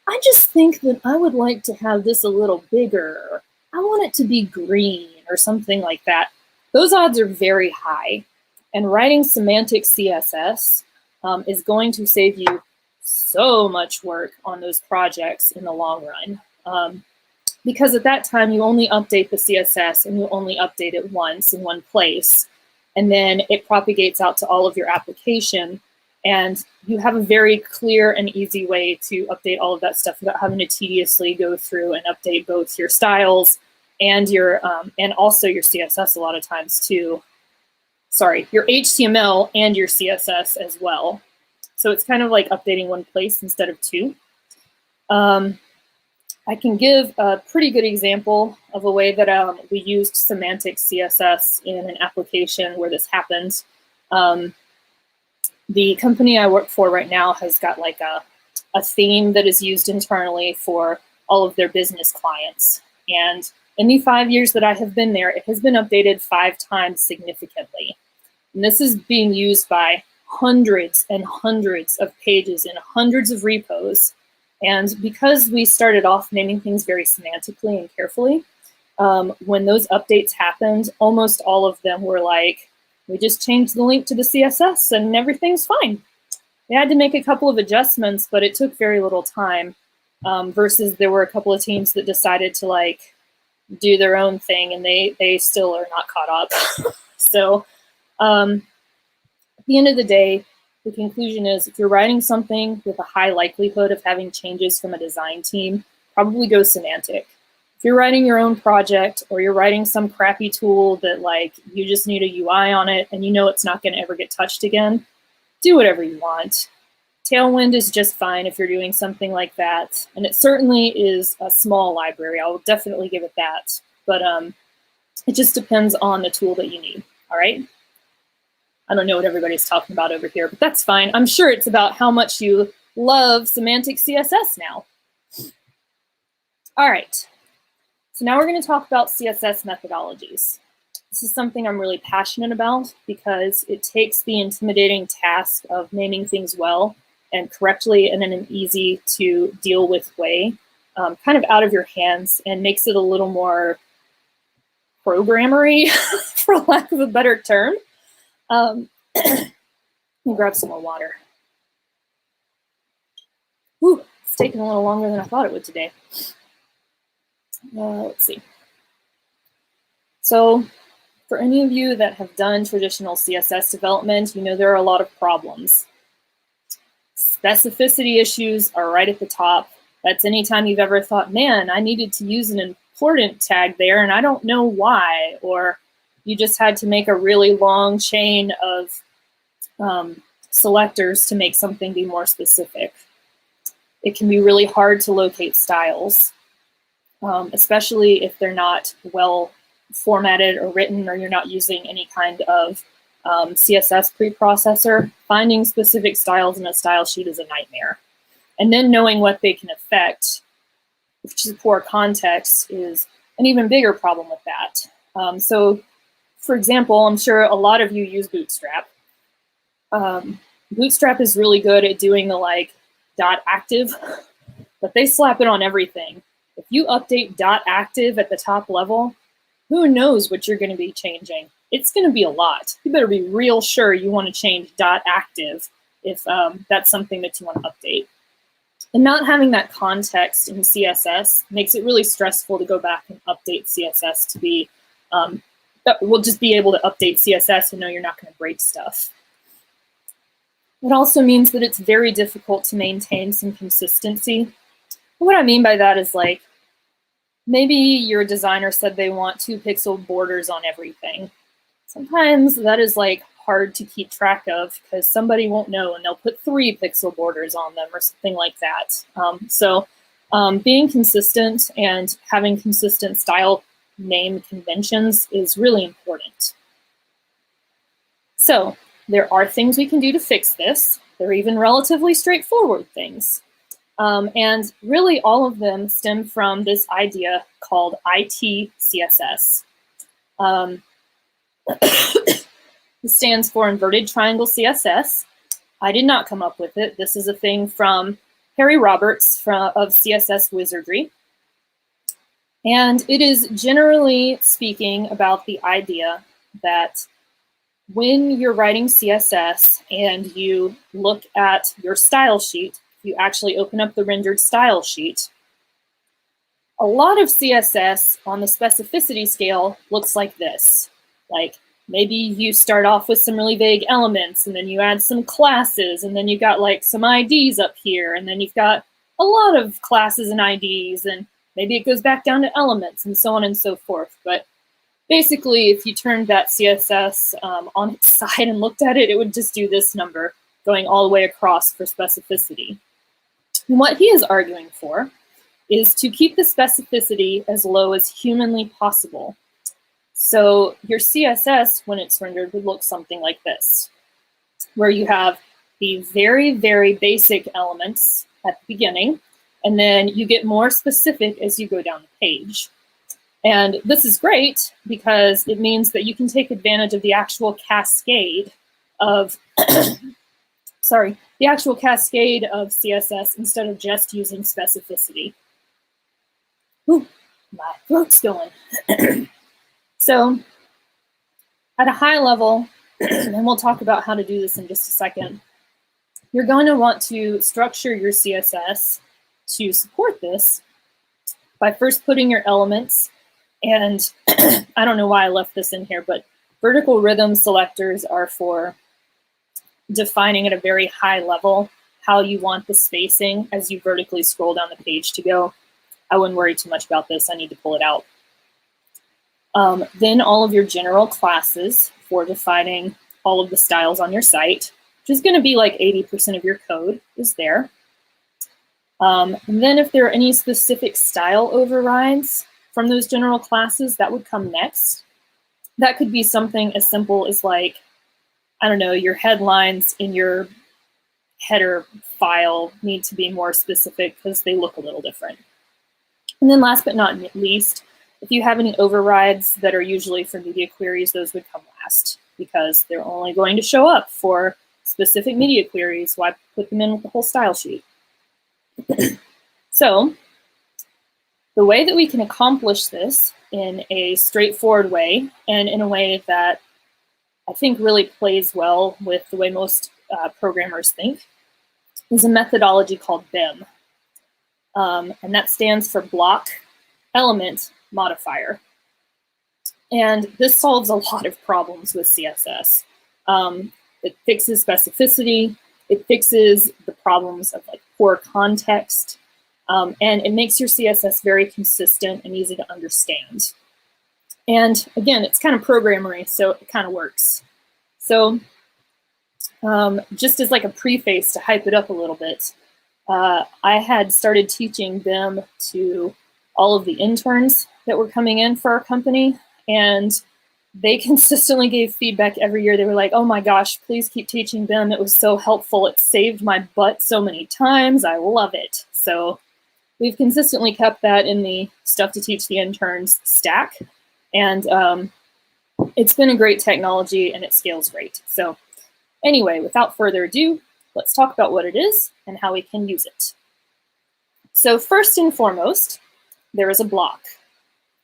I just think that I would like to have this a little bigger. I want it to be green or something like that. Those odds are very high. And writing semantic CSS is going to save you so much work on those projects in the long run. Because at that time, you only update the CSS and you only update it once in one place. And then it propagates out to all of your application. And you have a very clear and easy way to update all of that stuff without having to tediously go through and update both your styles and your and also your CSS a lot of times too. Sorry, your HTML and your CSS as well. So it's kind of like updating one place instead of two. I can give a pretty good example of a way that we used semantic CSS in an application where this happened. The company I work for right now has got like a theme that is used internally for all of their business clients. And in the 5 years that I have been there, it has been updated 5 times significantly. And this is being used by hundreds and hundreds of pages in hundreds of repos. And because we started off naming things very semantically and carefully, when those updates happened, almost all of them were like, we just changed the link to the CSS and everything's fine. We had to make a couple of adjustments, but it took very little time versus there were a couple of teams that decided to like do their own thing and they still are not caught up. So at the end of the day, the conclusion is if you're writing something with a high likelihood of having changes from a design team, probably go semantic. If you're writing your own project or you're writing some crappy tool that like you just need a UI on it and you know it's not going to ever get touched again, do whatever you want. Tailwind is just fine if you're doing something like that. And it certainly is a small library. I'll definitely give it that. But it just depends on the tool that you need. All right. I don't know what everybody's talking about over here, but that's fine. I'm sure it's about how much you love semantic CSS now. All right, so now we're going to talk about CSS methodologies. This is something I'm really passionate about because it takes the intimidating task of naming things well and correctly and in an easy to deal with way kind of out of your hands and makes it a little more programmery, for lack of a better term. Let me grab some more water. Ooh, it's taking a little longer than I thought it would today. Let's see. So for any of you that have done traditional CSS development, you know there are a lot of problems. Specificity issues are right at the top. That's anytime you've ever thought, man, I needed to use an important tag there and I don't know why, or you just had to make a really long chain of selectors to make something be more specific. It can be really hard to locate styles, especially if they're not well formatted or written, or you're not using any kind of CSS preprocessor. Finding specific styles in a style sheet is a nightmare. And then knowing what they can affect, which is poor context, is an even bigger problem with that. So, for example, I'm sure a lot of you use Bootstrap. Bootstrap is really good at doing the like .active, but they slap it on everything. If you update .active at the top level, who knows what you're going to be changing? It's going to be a lot. You better be real sure you want to change .active if that's something that you want to update. And not having that context in CSS makes it really stressful to go back and update CSS to be, we'll just be able to update CSS and know you're not going to break stuff. It also means that it's very difficult to maintain some consistency. What I mean by that is like, maybe your designer said they want 2-pixel borders on everything. Sometimes that is like hard to keep track of because somebody won't know and they'll put 3-pixel borders on them or something like that. So being consistent and having consistent style name conventions is really important. So there are things we can do to fix this. They're even relatively straightforward things. And really all of them stem from this idea called IT CSS. It stands for Inverted Triangle CSS. I did not come up with it. This is a thing from Harry Roberts of CSS Wizardry. And it is generally speaking about the idea that when you're writing CSS and you look at your style sheet, you actually open up the rendered style sheet, a lot of CSS on the specificity scale looks like this. Like maybe you start off with some really vague elements and then you add some classes and then you got like some IDs up here and then you've got a lot of classes and IDs and maybe it goes back down to elements and so on and so forth. But basically, if you turned that CSS on its side and looked at it, it would just do this number going all the way across for specificity. And what he is arguing for is to keep the specificity as low as humanly possible. So your CSS, when it's rendered, would look something like this, where you have the very, very basic elements at the beginning, and then you get more specific as you go down the page. And this is great because it means that you can take advantage of the actual cascade of, the actual cascade of CSS instead of just using specificity. Ooh, my throat's going. So at a high level, and we'll talk about how to do this in just a second, you're going to want to structure your CSS to support this by first putting your elements, and I don't know why I left this in here, but vertical rhythm selectors are for defining at a very high level how you want the spacing as you vertically scroll down the page to go. I wouldn't worry too much about this. I need to pull it out. Then all of your general classes for defining all of the styles on your site, which is going to be like 80% of your code is there. And then if there are any specific style overrides from those general classes, that would come next. That could be something as simple as like I don't know, your headlines in your header file need to be more specific because they look a little different. And then last but not least, if you have any overrides that are usually for media queries, those would come last because they're only going to show up for specific media queries. Why put them in with the whole style sheet? So the way that we can accomplish this in a straightforward way and in a way that I think really plays well with the way most programmers think is a methodology called BEM. And that stands for block, element, modifier. And this solves a lot of problems with CSS. It fixes specificity, it fixes the problems of like poor context, and it makes your CSS very consistent and easy to understand. And again, it's kind of programmery, so it kind of works. So just as like a preface to hype it up a little bit, I had started teaching BEM to all of the interns that were coming in for our company, and they consistently gave feedback every year. They were like, oh my gosh, please keep teaching BEM. It was so helpful. It saved my butt so many times. I love it. So we've consistently kept that in the stuff to teach the interns stack. And it's been a great technology and it scales great. So anyway, without further ado, let's talk about what it is and how we can use it. So first and foremost, there is a block.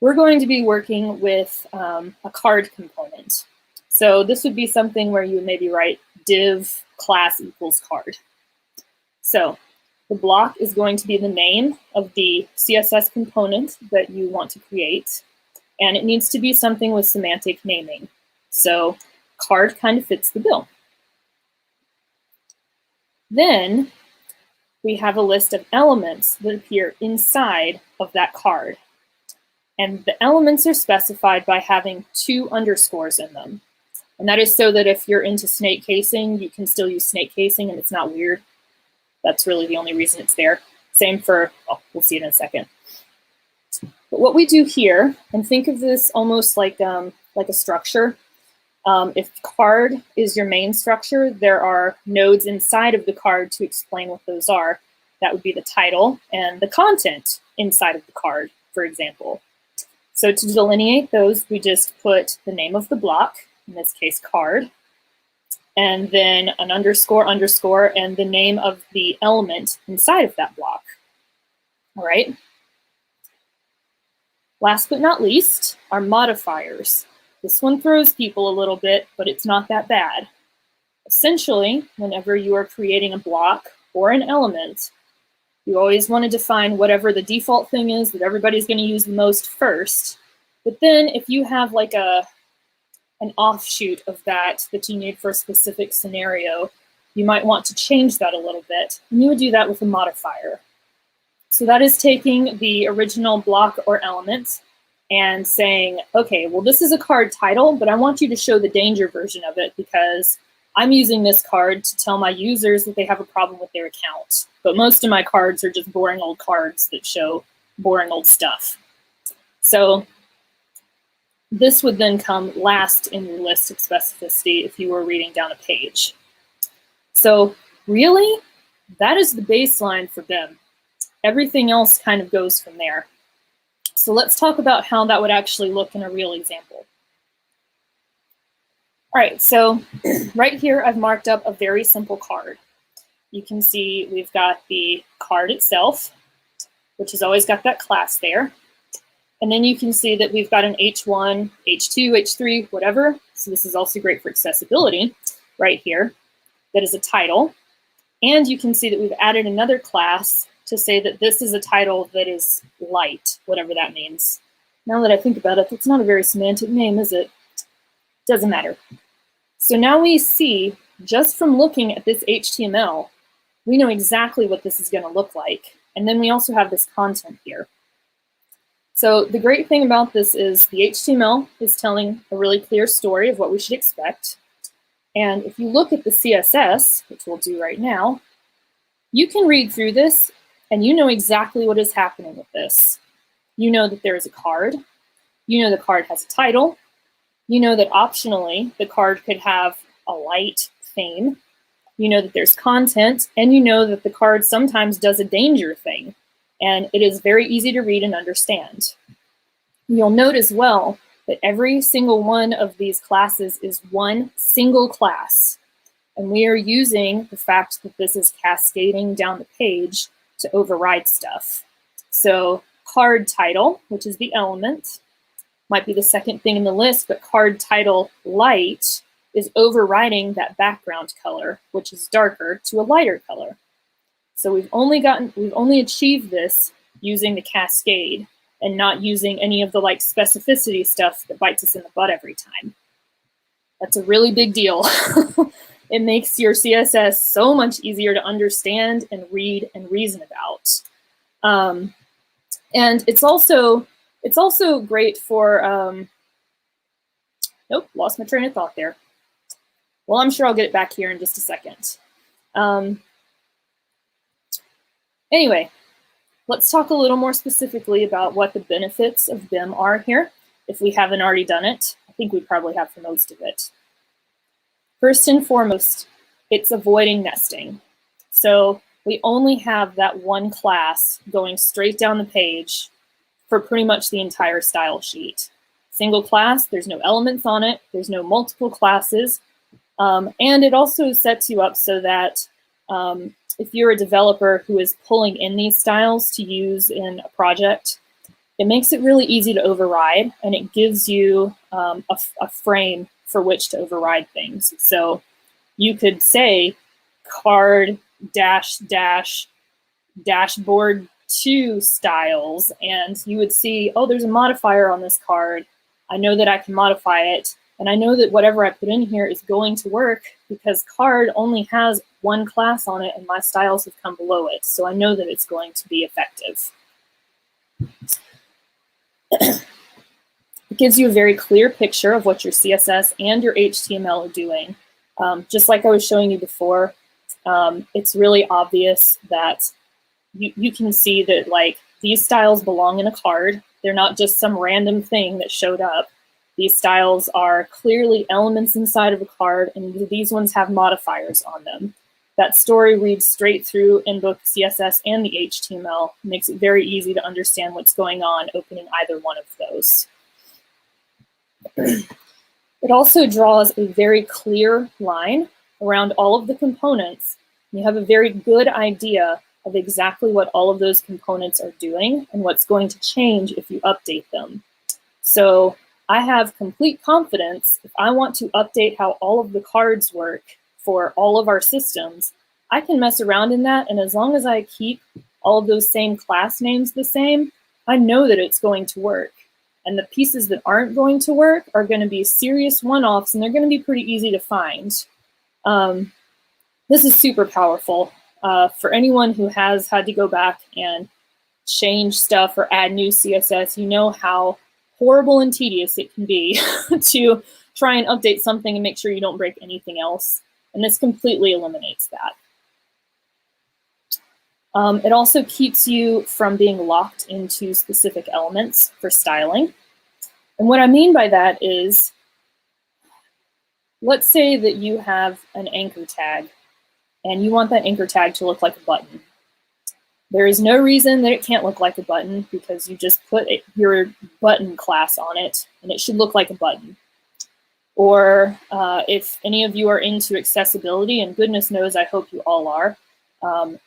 We're going to be working with a card component. So this would be something where you would maybe write div class equals card. So the block is going to be the name of the CSS component that you want to create, and it needs to be something with semantic naming. So card kind of fits the bill. Then we have a list of elements that appear inside of that card. And the elements are specified by having 2 underscores in them. And that is so that if you're into snake casing, you can still use snake casing and it's not weird. That's really the only reason it's there. Same for, oh, we'll see it in a second. But what we do here, and think of this almost like a structure. If card is your main structure, there are nodes inside of the card to explain what those are. That would be the title and the content inside of the card, for example. So to delineate those, we just put the name of the block, in this case card, and then an underscore underscore and the name of the element inside of that block. All right. Last but not least are modifiers. This one throws people a little bit, but it's not that bad. Essentially, whenever you are creating a block or an element, you always want to define whatever the default thing is that everybody's going to use the most first. But then if you have like an offshoot of that you need for a specific scenario, you might want to change that a little bit. And you would do that with a modifier. So that is taking the original block or element and saying, okay, well, this is a card title, but I want you to show the danger version of it because I'm using this card to tell my users that they have a problem with their account. But most of my cards are just boring old cards that show boring old stuff. So this would then come last in your list of specificity if you were reading down a page. So really, that is the baseline for BEM. Everything else kind of goes from there. So let's talk about how that would actually look in a real example. All right, so right here, I've marked up a very simple card. You can see we've got the card itself, which has always got that class there. And then you can see that we've got an H1, H2, H3, whatever. So this is also great for accessibility right here. That is a title. And you can see that we've added another class to say that this is a title that is light, whatever that means. Now that I think about it, that's not a very semantic name, is it? Doesn't matter. So now we see, just from looking at this HTML, we know exactly what this is going to look like. And then we also have this content here. So the great thing about this is the HTML is telling a really clear story of what we should expect. And if you look at the CSS, which we'll do right now, you can read through this and you know exactly what is happening with this. You know that there is a card. You know the card has a title. You know that optionally the card could have a light theme. You know that there's content, and you know that the card sometimes does a danger thing, and it is very easy to read and understand. You'll note as well that every single one of these classes is one single class, and we are using the fact that this is cascading down the page to override stuff. So CardTitle, which is the element, might be the second thing in the list, but CardTitle light is overriding that background color, which is darker, to a lighter color. So we've only achieved this using the cascade and not using any of the like specificity stuff that bites us in the butt every time. That's a really big deal. It makes your CSS so much easier to understand and read and reason about. And it's also great for, nope, lost my train of thought there. Well, I'm sure I'll get it back here in just a second. Anyway, let's talk a little more specifically about what the benefits of BIM are here, if we haven't already done it. I think we probably have for most of it. First and foremost, it's avoiding nesting. So we only have that one class going straight down the page for pretty much the entire style sheet. Single class, there's no elements on it, there's no multiple classes, and it also sets you up so that if you're a developer who is pulling in these styles to use in a project, it makes it really easy to override, and it gives you a frame for which to override things. So you could say card dashboard 2 styles, and you would see, oh, there's a modifier on this card. I know that I can modify it, and I know that whatever I put in here is going to work because card only has one class on it and my styles have come below it. So I know that it's going to be effective. It gives you a very clear picture of what your CSS and your HTML are doing. Just like I was showing you before, it's really obvious that you can see that like these styles belong in a card. They're not just some random thing that showed up. These styles are clearly elements inside of a card, and these ones have modifiers on them. That story reads straight through in both CSS and the HTML, makes it very easy to understand what's going on opening either one of those. It also draws a very clear line around all of the components. You have a very good idea of exactly what all of those components are doing and what's going to change if you update them. So I have complete confidence if I want to update how all of the cards work for all of our systems, I can mess around in that, and as long as I keep all of those same class names the same, I know that it's going to work. And the pieces that aren't going to work are going to be serious one-offs, and they're going to be pretty easy to find. This is super powerful for anyone who has had to go back and change stuff or add new CSS. You know how horrible and tedious it can be to try and update something and make sure you don't break anything else. And this completely eliminates that. It also keeps you from being locked into specific elements for styling. And what I mean by that is, let's say that you have an anchor tag and you want that anchor tag to look like a button. There is no reason that it can't look like a button because you just put your button class on it and it should look like a button. Or if any of you are into accessibility, and goodness knows I hope you all are,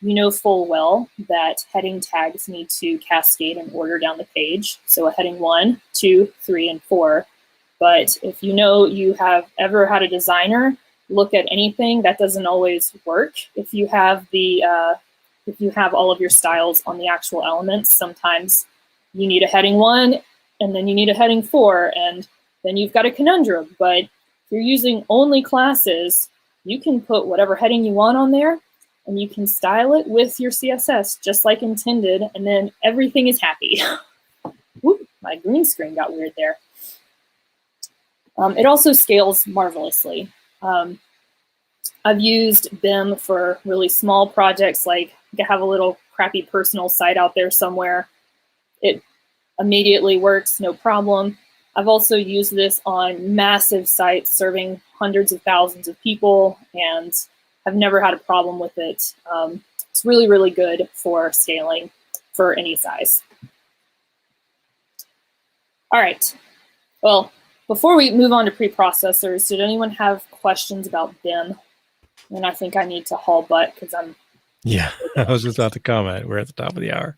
you know full well that heading tags need to cascade in order down the page. So a heading 1, 2, 3, and 4. But if you know you have ever had a designer look at anything, that doesn't always work. If you have all of your styles on the actual elements, sometimes you need a heading 1 and then you need a heading 4, and then you've got a conundrum. But if you're using only classes, you can put whatever heading you want on there and you can style it with your CSS just like intended, and then everything is happy. Whoop, my green screen got weird there. It also scales marvelously. I've used BIM for really small projects, like I have a little crappy personal site out there somewhere. It immediately works, no problem. I've also used this on massive sites serving hundreds of thousands of people, and I've never had a problem with it. It's really, really good for scaling for any size. All right, well, before we move on to preprocessors, did anyone have questions about them? And I think I need to haul butt because I'm... Yeah, I was just about to comment. We're at the top of the hour.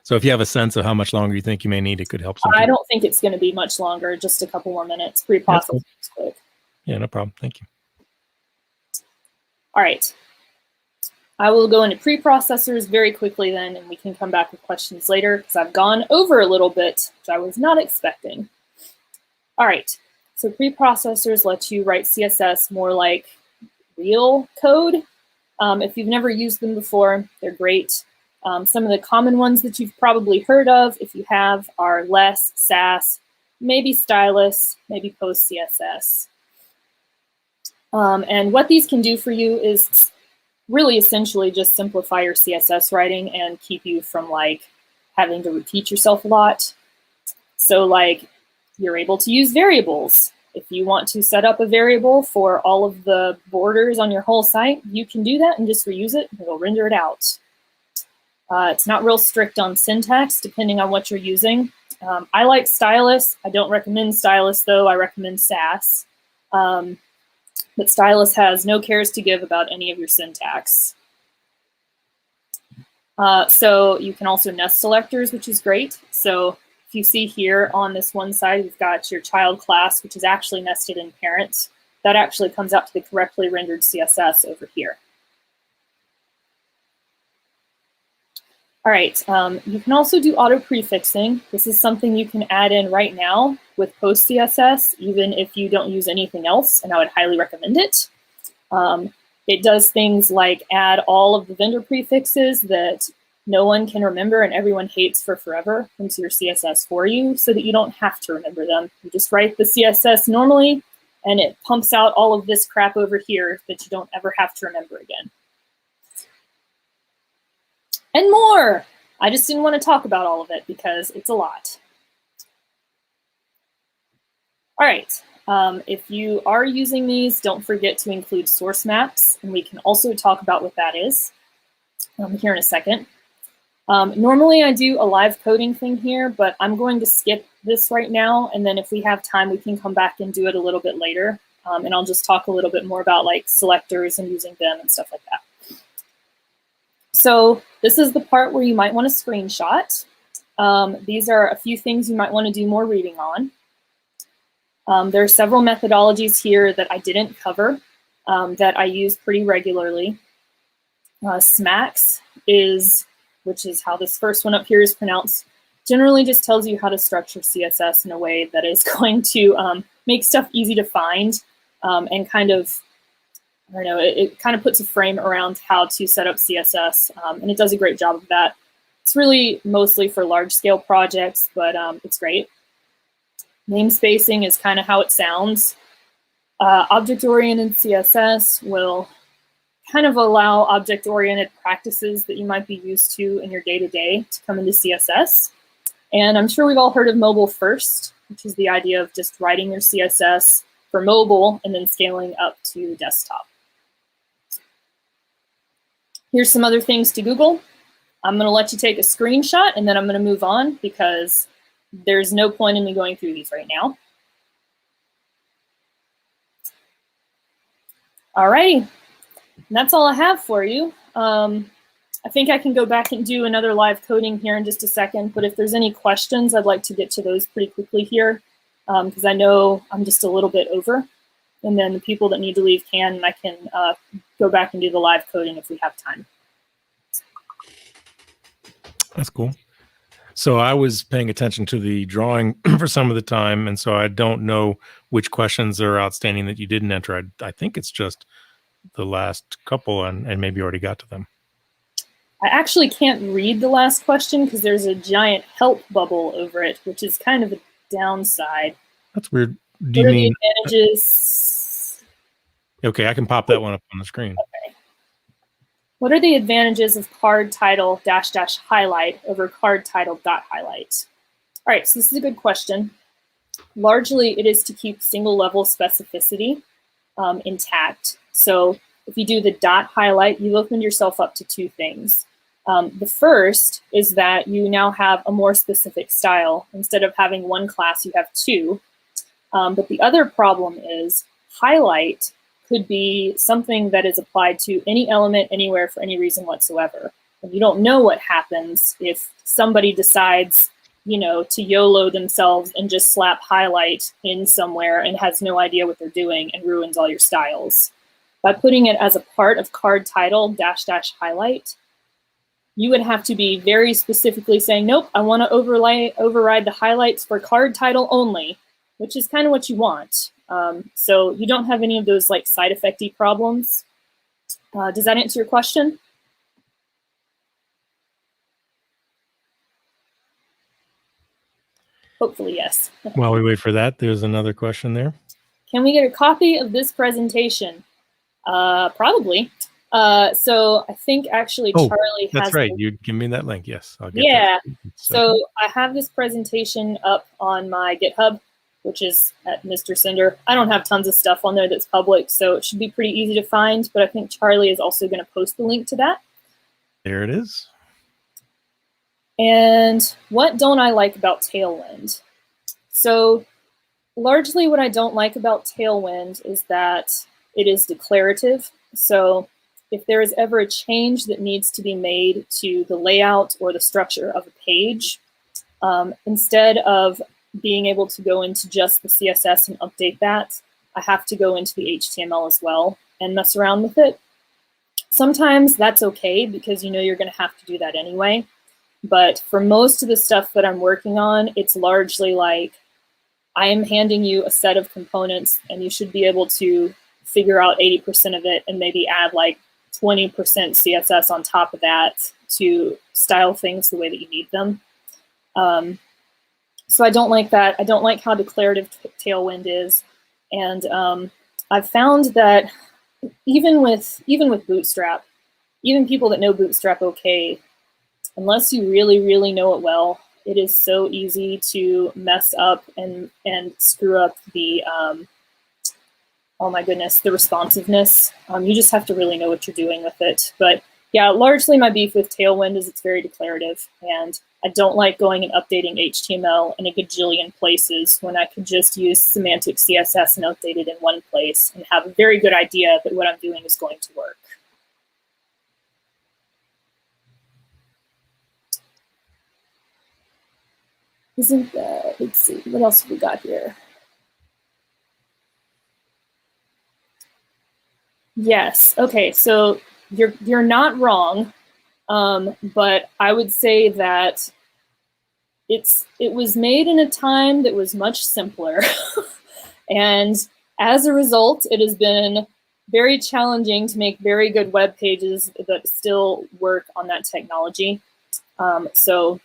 So if you have a sense of how much longer you think you may need, it could help some people. I don't think it's going to be much longer, just a couple more minutes. Preprocessors is quick. Yeah, no problem. Thank you. All right. I will go into preprocessors very quickly then, and we can come back with questions later because I've gone over a little bit, which I was not expecting. All right. So preprocessors let you write CSS more like real code. If you've never used them before, they're great. Some of the common ones that you've probably heard of, if you have, are less, Sass, maybe stylus, maybe post CSS. And what these can do for you is really essentially just simplify your CSS writing and keep you from like having to repeat yourself a lot. So like you're able to use variables. If you want to set up a variable for all of the borders on your whole site, you can do that and just reuse it. It'll render it out. It's not real strict on syntax, depending on what you're using. I like stylus. I don't recommend stylus, though. I recommend Sass. But stylus has no cares to give about any of your syntax. So you can also nest selectors, which is great. So if you see here on this one side, you've got your child class, which is actually nested in parent. That actually comes out to the correctly rendered CSS over here. All right, you can also do auto prefixing. This is something you can add in right now with post CSS, even if you don't use anything else, and I would highly recommend it. It does things like add all of the vendor prefixes that no one can remember and everyone hates for forever into your CSS for you so that you don't have to remember them. You just write the CSS normally, and it pumps out all of this crap over here that you don't ever have to remember again. And more. I just didn't want to talk about all of it because it's a lot. All right. If you are using these, don't forget to include source maps, and we can also talk about what that is here in a second. Normally I do a live coding thing here, but I'm going to skip this right now, and then if we have time, we can come back and do it a little bit later. And I'll just talk a little bit more about like selectors and using them and stuff like that. So this is the part where you might want to screenshot. These are a few things you might want to do more reading on. There are several methodologies here that I didn't cover that I use pretty regularly. SMAX is, which is how this first one up here is pronounced, generally just tells you how to structure CSS in a way that is going to make stuff easy to find and kind of, I don't know, it kind of puts a frame around how to set up CSS, and it does a great job of that. It's really mostly for large-scale projects, but it's great. Namespacing is kind of how it sounds. Object-oriented CSS will kind of allow object-oriented practices that you might be used to in your day-to-day to come into CSS. And I'm sure we've all heard of mobile first, which is the idea of just writing your CSS for mobile and then scaling up to desktop. Here's some other things to Google. I'm going to let you take a screenshot, and then I'm going to move on because there's no point in me going through these right now. All righty, and that's all I have for you. I think I can go back and do another live coding here in just a second, but if there's any questions, I'd like to get to those pretty quickly here because I know I'm just a little bit over. And then the people that need to leave can, and I can go back and do the live coding if we have time. That's cool. So I was paying attention to the drawing for some of the time, and so I don't know which questions are outstanding that you didn't enter. I think it's just the last couple, and maybe you already got to them. I actually can't read the last question because there's a giant help bubble over it, which is kind of a downside. That's weird. Do you mean advantages? Okay, I can pop that one up on the screen. Okay. What are the advantages of CardTitle -- highlight over CardTitle .highlight? All right, so this is a good question. Largely, it is to keep single level specificity intact. So if you do the dot highlight, you've opened yourself up to two things. The first is that you now have a more specific style. Instead of having one class, you have two. But the other problem is highlight could be something that is applied to any element anywhere for any reason whatsoever. And you don't know what happens if somebody decides, you know, to YOLO themselves and just slap highlight in somewhere and has no idea what they're doing and ruins all your styles. By putting it as a part of CardTitle -- highlight, you would have to be very specifically saying, nope, I want to override the highlights for CardTitle only, which is kind of what you want. So you don't have any of those like side effect-y problems. Does that answer your question? Hopefully, yes. While we wait for that, there's another question there. Can we get a copy of this presentation? Probably. So I think actually Charlie has. That's right. You give me that link. Yes, I'll get yeah. that. So I have this presentation up on my GitHub, which is at Mr. Cinder. I don't have tons of stuff on there that's public, so it should be pretty easy to find. But I think Charlie is also going to post the link to that. There it is. And what don't I like about Tailwind? So largely what I don't like about Tailwind is that it is declarative. So if there is ever a change that needs to be made to the layout or the structure of a page, instead of being able to go into just the CSS and update that, I have to go into the HTML as well and mess around with it. Sometimes that's okay because you know you're going to have to do that anyway. But for most of the stuff that I'm working on, it's largely like I am handing you a set of components and you should be able to figure out 80% of it and maybe add like 20% CSS on top of that to style things the way that you need them. So I don't like that. I don't like how declarative Tailwind is. And I've found that even with Bootstrap, even people that know Bootstrap okay, unless you really, really know it well, it is so easy to mess up and screw up the, oh my goodness, the responsiveness. You just have to really know what you're doing with it. But yeah, largely my beef with Tailwind is it's very declarative, and I don't like going and updating HTML in a gajillion places when I could just use semantic CSS and update it in one place and have a very good idea that what I'm doing is going to work. Isn't that, let's see, what else have we got here? Yes, okay, so you're not wrong, but I would say that it was made in a time that was much simpler. And as a result, it has been very challenging to make very good web pages that still work on that technology. So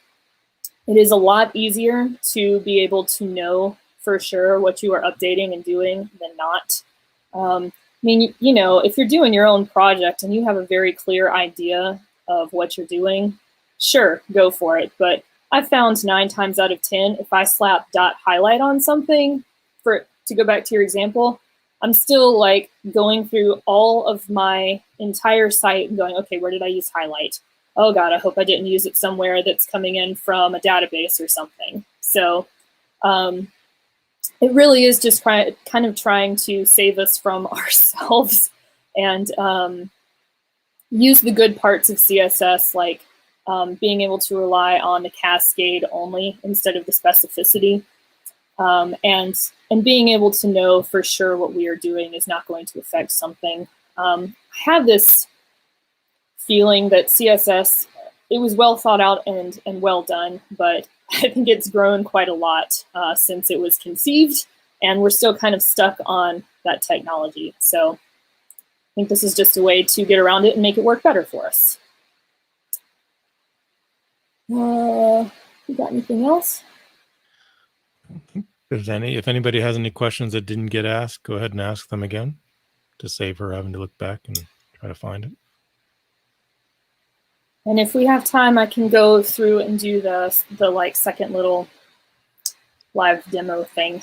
it is a lot easier to be able to know for sure what you are updating and doing than not. I mean, you know, if you're doing your own project and you have a very clear idea of what you're doing, sure, go for it. But I found 9 times out of 10, if I slap dot highlight on something, to go back to your example, I'm still like going through all of my entire site and going, okay, where did I use highlight? Oh God, I hope I didn't use it somewhere that's coming in from a database or something. So it really is just kind of trying to save us from ourselves and use the good parts of CSS, like being able to rely on the cascade only instead of the specificity, and being able to know for sure what we are doing is not going to affect something. I have this feeling that CSS, it was well thought out and well done, but I think it's grown quite a lot since it was conceived, and we're still kind of stuck on that technology. So I think this is just a way to get around it and make it work better for us. You got anything else? I don't think there's any. If anybody has any questions that didn't get asked, go ahead and ask them again to save her having to look back and try to find it. And if we have time, I can go through and do the like second little live demo thing.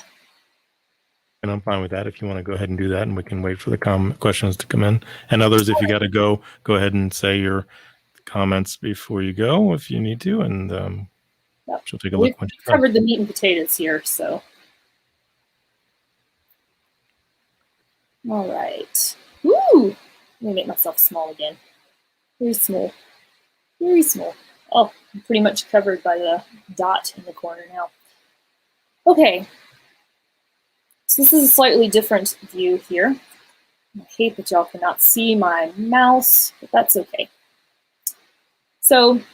And I'm fine with that if you want to go ahead and do that, and we can wait for the questions to come in. And others, if you got to go ahead and say your comments before you go if you need to, and Yep. she'll take a We've look when you covered the meat and potatoes here, so. All right. Woo! Let me make myself small again. Very small. Very small. Oh, I'm pretty much covered by the dot in the corner now. Okay. So this is a slightly different view here. I hate that y'all cannot see my mouse, but that's okay. So I'm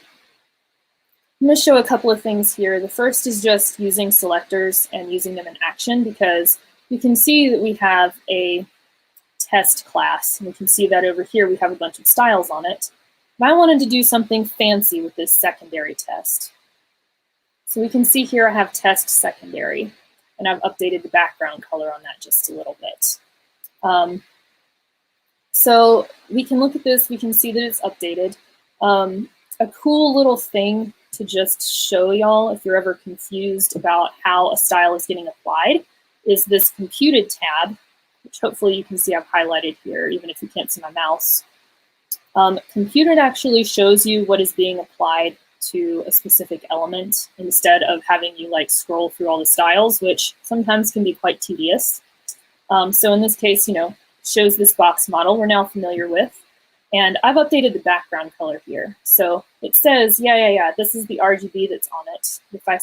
going to show a couple of things here. The first is just using selectors and using them in action, because you can see that we have a test class. And we can see that over here we have a bunch of styles on it. But I wanted to do something fancy with this secondary test. So we can see here I have test secondary, and I've updated the background color on that just a little bit. So we can look at this, we can see that it's updated. A cool little thing to just show y'all if you're ever confused about how a style is getting applied is this computed tab, which hopefully you can see I've highlighted here, even if you can't see my mouse. Computed actually shows you what is being applied to a specific element instead of having you like scroll through all the styles, which sometimes can be quite tedious. So in this case, shows this box model we're now familiar with. And I've updated the background color here. So it says, yeah, this is the RGB that's on it. If I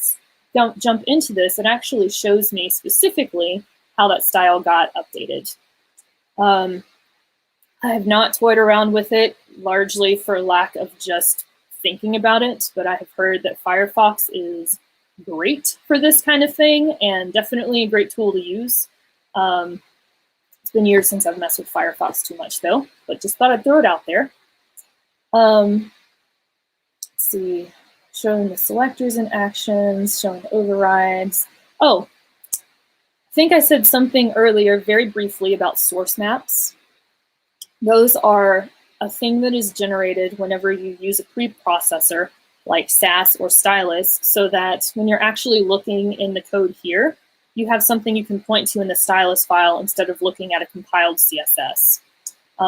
don't jump into this, it actually shows me specifically how that style got updated. I have not toyed around with it, largely for lack of just thinking about it, but I have heard that Firefox is great for this kind of thing and definitely a great tool to use. It's been years since I've messed with Firefox too much though, but just thought I'd throw it out there. Let's see, showing the selectors and actions, showing the overrides. Oh, I think I said something earlier very briefly about source maps. Those are a thing that is generated whenever you use a preprocessor like SAS or Stylus, so that when you're actually looking in the code here, you have something you can point to in the Stylus file instead of looking at a compiled CSS.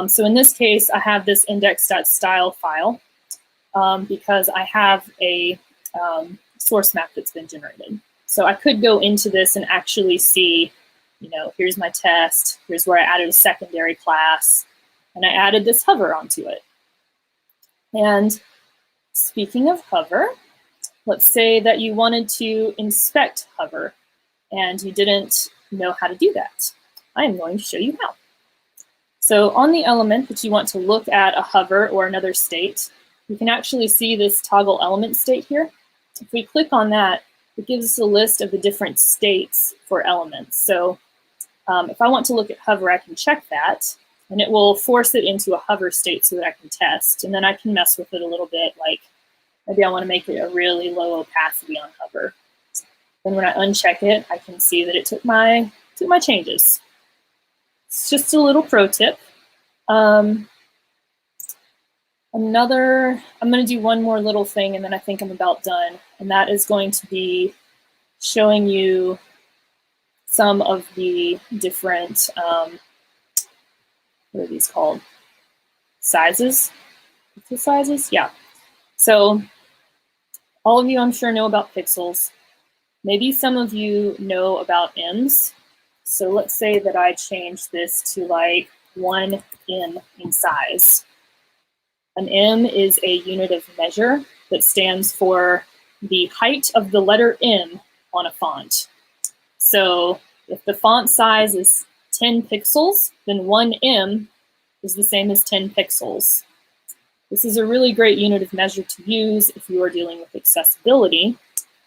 So in this case, I have this index.style file because I have a source map that's been generated. So I could go into this and actually see, here's my test, here's where I added a secondary class, and I added this hover onto it. And speaking of hover, let's say that you wanted to inspect hover and you didn't know how to do that. I am going to show you how. So on the element that you want to look at a hover or another state, you can actually see this toggle element state here. If we click on that, it gives us a list of the different states for elements. So if I want to look at hover, I can check that, and it will force it into a hover state so that I can test. And then I can mess with it a little bit, like maybe I want to make it a really low opacity on hover. Then when I uncheck it, I can see that it took my changes. It's just a little pro tip. I'm going to do one more little thing, and then I think I'm about done. And that is going to be showing you some of the different, what are these called? Sizes? Pixel sizes? Yeah. So all of you, I'm sure, know about pixels. Maybe some of you know about ems. So let's say that I change this to like 1 em in size. An em is a unit of measure that stands for the height of the letter M on a font. So if the font size is 10 pixels, then 1 em is the same as 10 pixels. This is a really great unit of measure to use if you are dealing with accessibility,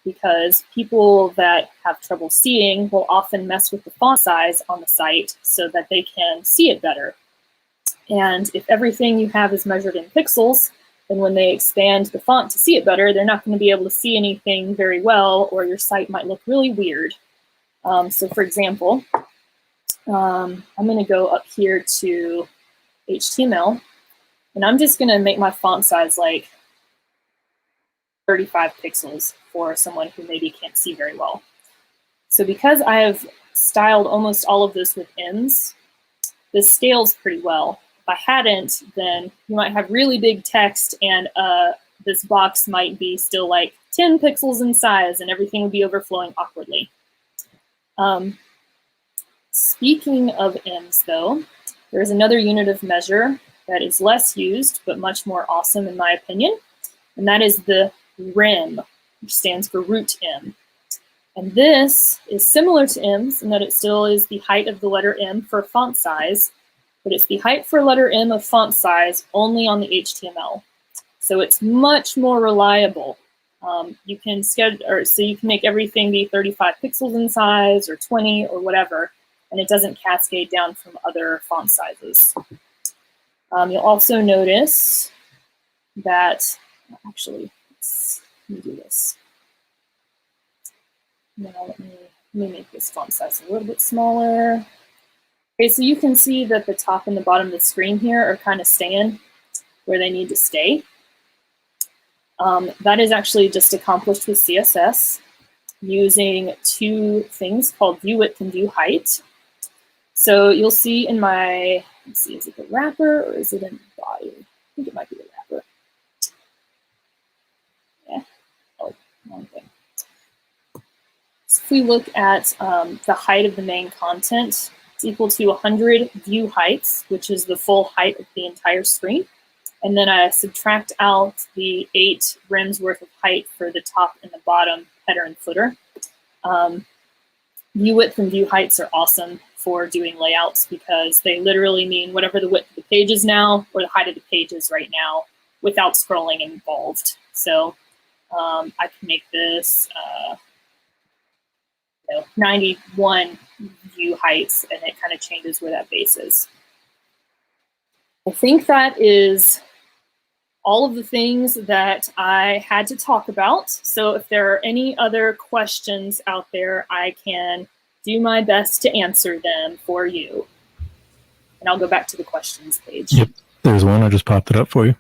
because people that have trouble seeing will often mess with the font size on the site so that they can see it better. And if everything you have is measured in pixels, then when they expand the font to see it better, they're not going to be able to see anything very well, or your site might look really weird. So for example, I'm going to go up here to HTML, and I'm just going to make my font size like 35 pixels for someone who maybe can't see very well. So because I have styled almost all of this with M's, this scales pretty well. If I hadn't, then you might have really big text and this box might be still like 10 pixels in size and everything would be overflowing awkwardly. Speaking of M's though, there's another unit of measure that is less used, but much more awesome in my opinion, and that is the rem, which stands for root M. And this is similar to M's in that it still is the height of the letter M for font size, but it's the height for letter M of font size only on the HTML. So it's much more reliable. You can schedule, so you can make everything be 35 pixels in size or 20 or whatever, and it doesn't cascade down from other font sizes. You'll also notice that, actually, let me do this. Now let me make this font size a little bit smaller. Okay, so you can see that the top and the bottom of the screen here are kind of staying where they need to stay. That is actually just accomplished with CSS using two things called view width and view height. So you'll see in my, let's see, is it the wrapper or is it in the body? I think it might be the wrapper. Yeah, oh, wrong thing. So if we look at the height of the main content, it's equal to 100 view heights, which is the full height of the entire screen. And then I subtract out the 8 rems worth of height for the top and the bottom header and footer. View width and view heights are awesome for doing layouts because they literally mean whatever the width of the page is now or the height of the page is right now without scrolling involved. So I can make this 91 view heights, and it kind of changes where that base is. I think that is all of the things that I had to talk about. So if there are any other questions out there, I can do my best to answer them for you. And I'll go back to the questions page. Yep, there's one. I just popped it up for you.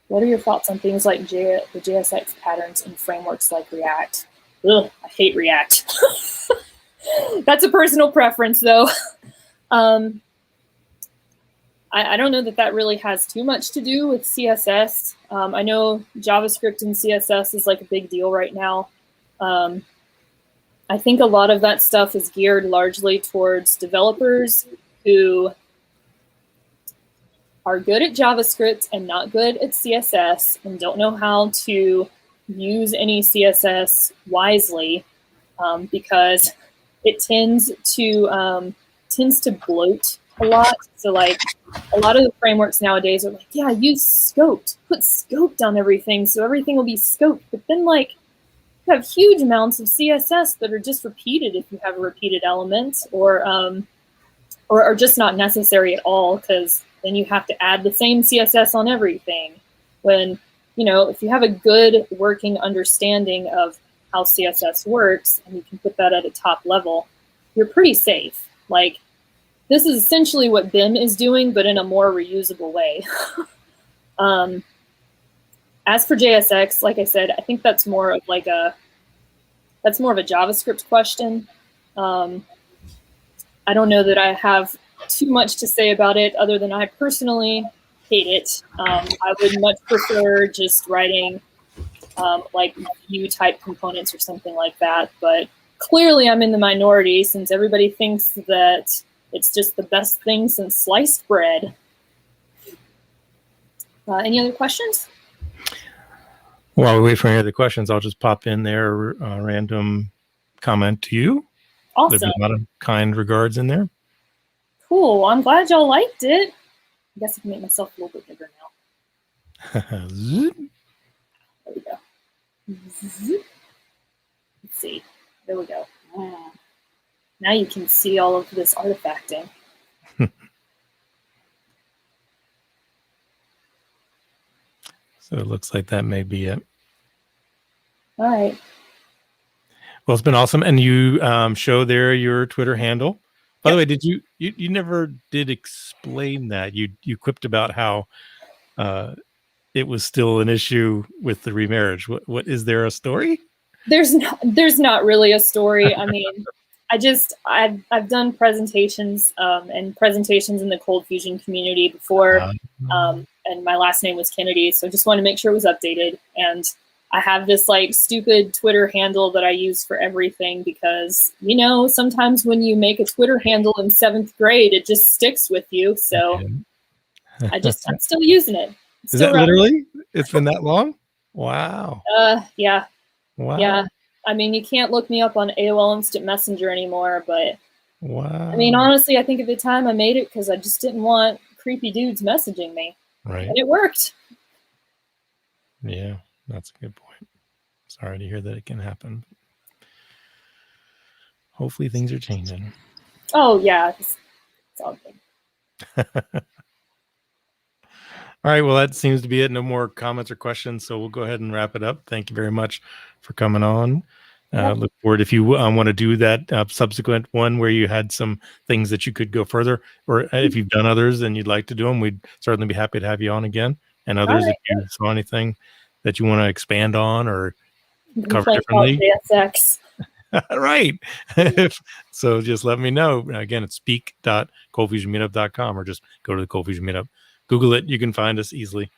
What are your thoughts on things like the JSX patterns and frameworks like React? Ugh, I hate React. That's a personal preference, though. I don't know that really has too much to do with CSS. I know JavaScript and CSS is like a big deal right now. I think a lot of that stuff is geared largely towards developers who are good at JavaScript and not good at CSS and don't know how to use any CSS wisely because it tends to bloat a lot. So like a lot of the frameworks nowadays are like, yeah, use scoped, put scoped on everything so everything will be scoped. But then like you have huge amounts of CSS that are just repeated if you have a repeated element or are just not necessary at all because then you have to add the same CSS on everything. When, you know, if you have a good working understanding of how CSS works and you can put that at a top level, you're pretty safe. Like, this is essentially what BIM is doing, but in a more reusable way. As for JSX, like I said, I think that's more of like a JavaScript question. I don't know that I have too much to say about it other than I personally hate it. I would much prefer just writing like view type components or something like that. But clearly I'm in the minority since everybody thinks that it's just the best thing since sliced bread. Any other questions? While we wait for any other questions, I'll just pop in there a random comment to you. Awesome. There's a lot of kind regards in there. Cool. I'm glad y'all liked it. I guess I can make myself a little bit bigger now. There we go. Let's see. There we go. Wow. Now you can see all of this artifacting. So it looks like that may be it. All right. Well, it's been awesome. And you show there your Twitter handle. By the way, did you never did explain that. You quipped about how it was still an issue with the remarriage. What is there a story? There's not really a story. I mean, I've done presentations and presentations in the ColdFusion community before, and my last name was Kennedy, so I just wanted to make sure it was updated. And I have this like stupid Twitter handle that I use for everything because, you know, sometimes when you make a Twitter handle in 7th grade, it just sticks with you. So I'm still using it. Is that literally? It's been that long? Wow. Yeah. Wow. Yeah. I mean, you can't look me up on AOL Instant Messenger anymore, but wow. I mean, honestly, I think at the time I made it because I just didn't want creepy dudes messaging me. Right. And it worked. Yeah, that's a good point. Sorry to hear that it can happen. Hopefully things are changing. Oh, yeah. It's all good. All right, well, that seems to be it. No more comments or questions, so we'll go ahead and wrap it up. Thank you very much for coming on. Look forward if you want to do that subsequent one where you had some things that you could go further, or if you've done others and you'd like to do them, we'd certainly be happy to have you on again. And others, if you saw anything that you want to expand on or cover differently. JSX. Right. So just let me know. Again, it's speak.coldfusionmeetup.com or just go to the ColdFusion Meetup. Google it. You can find us easily.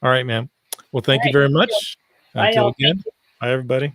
All right, ma'am. Well, thank you very much. Until again. Bye, everybody.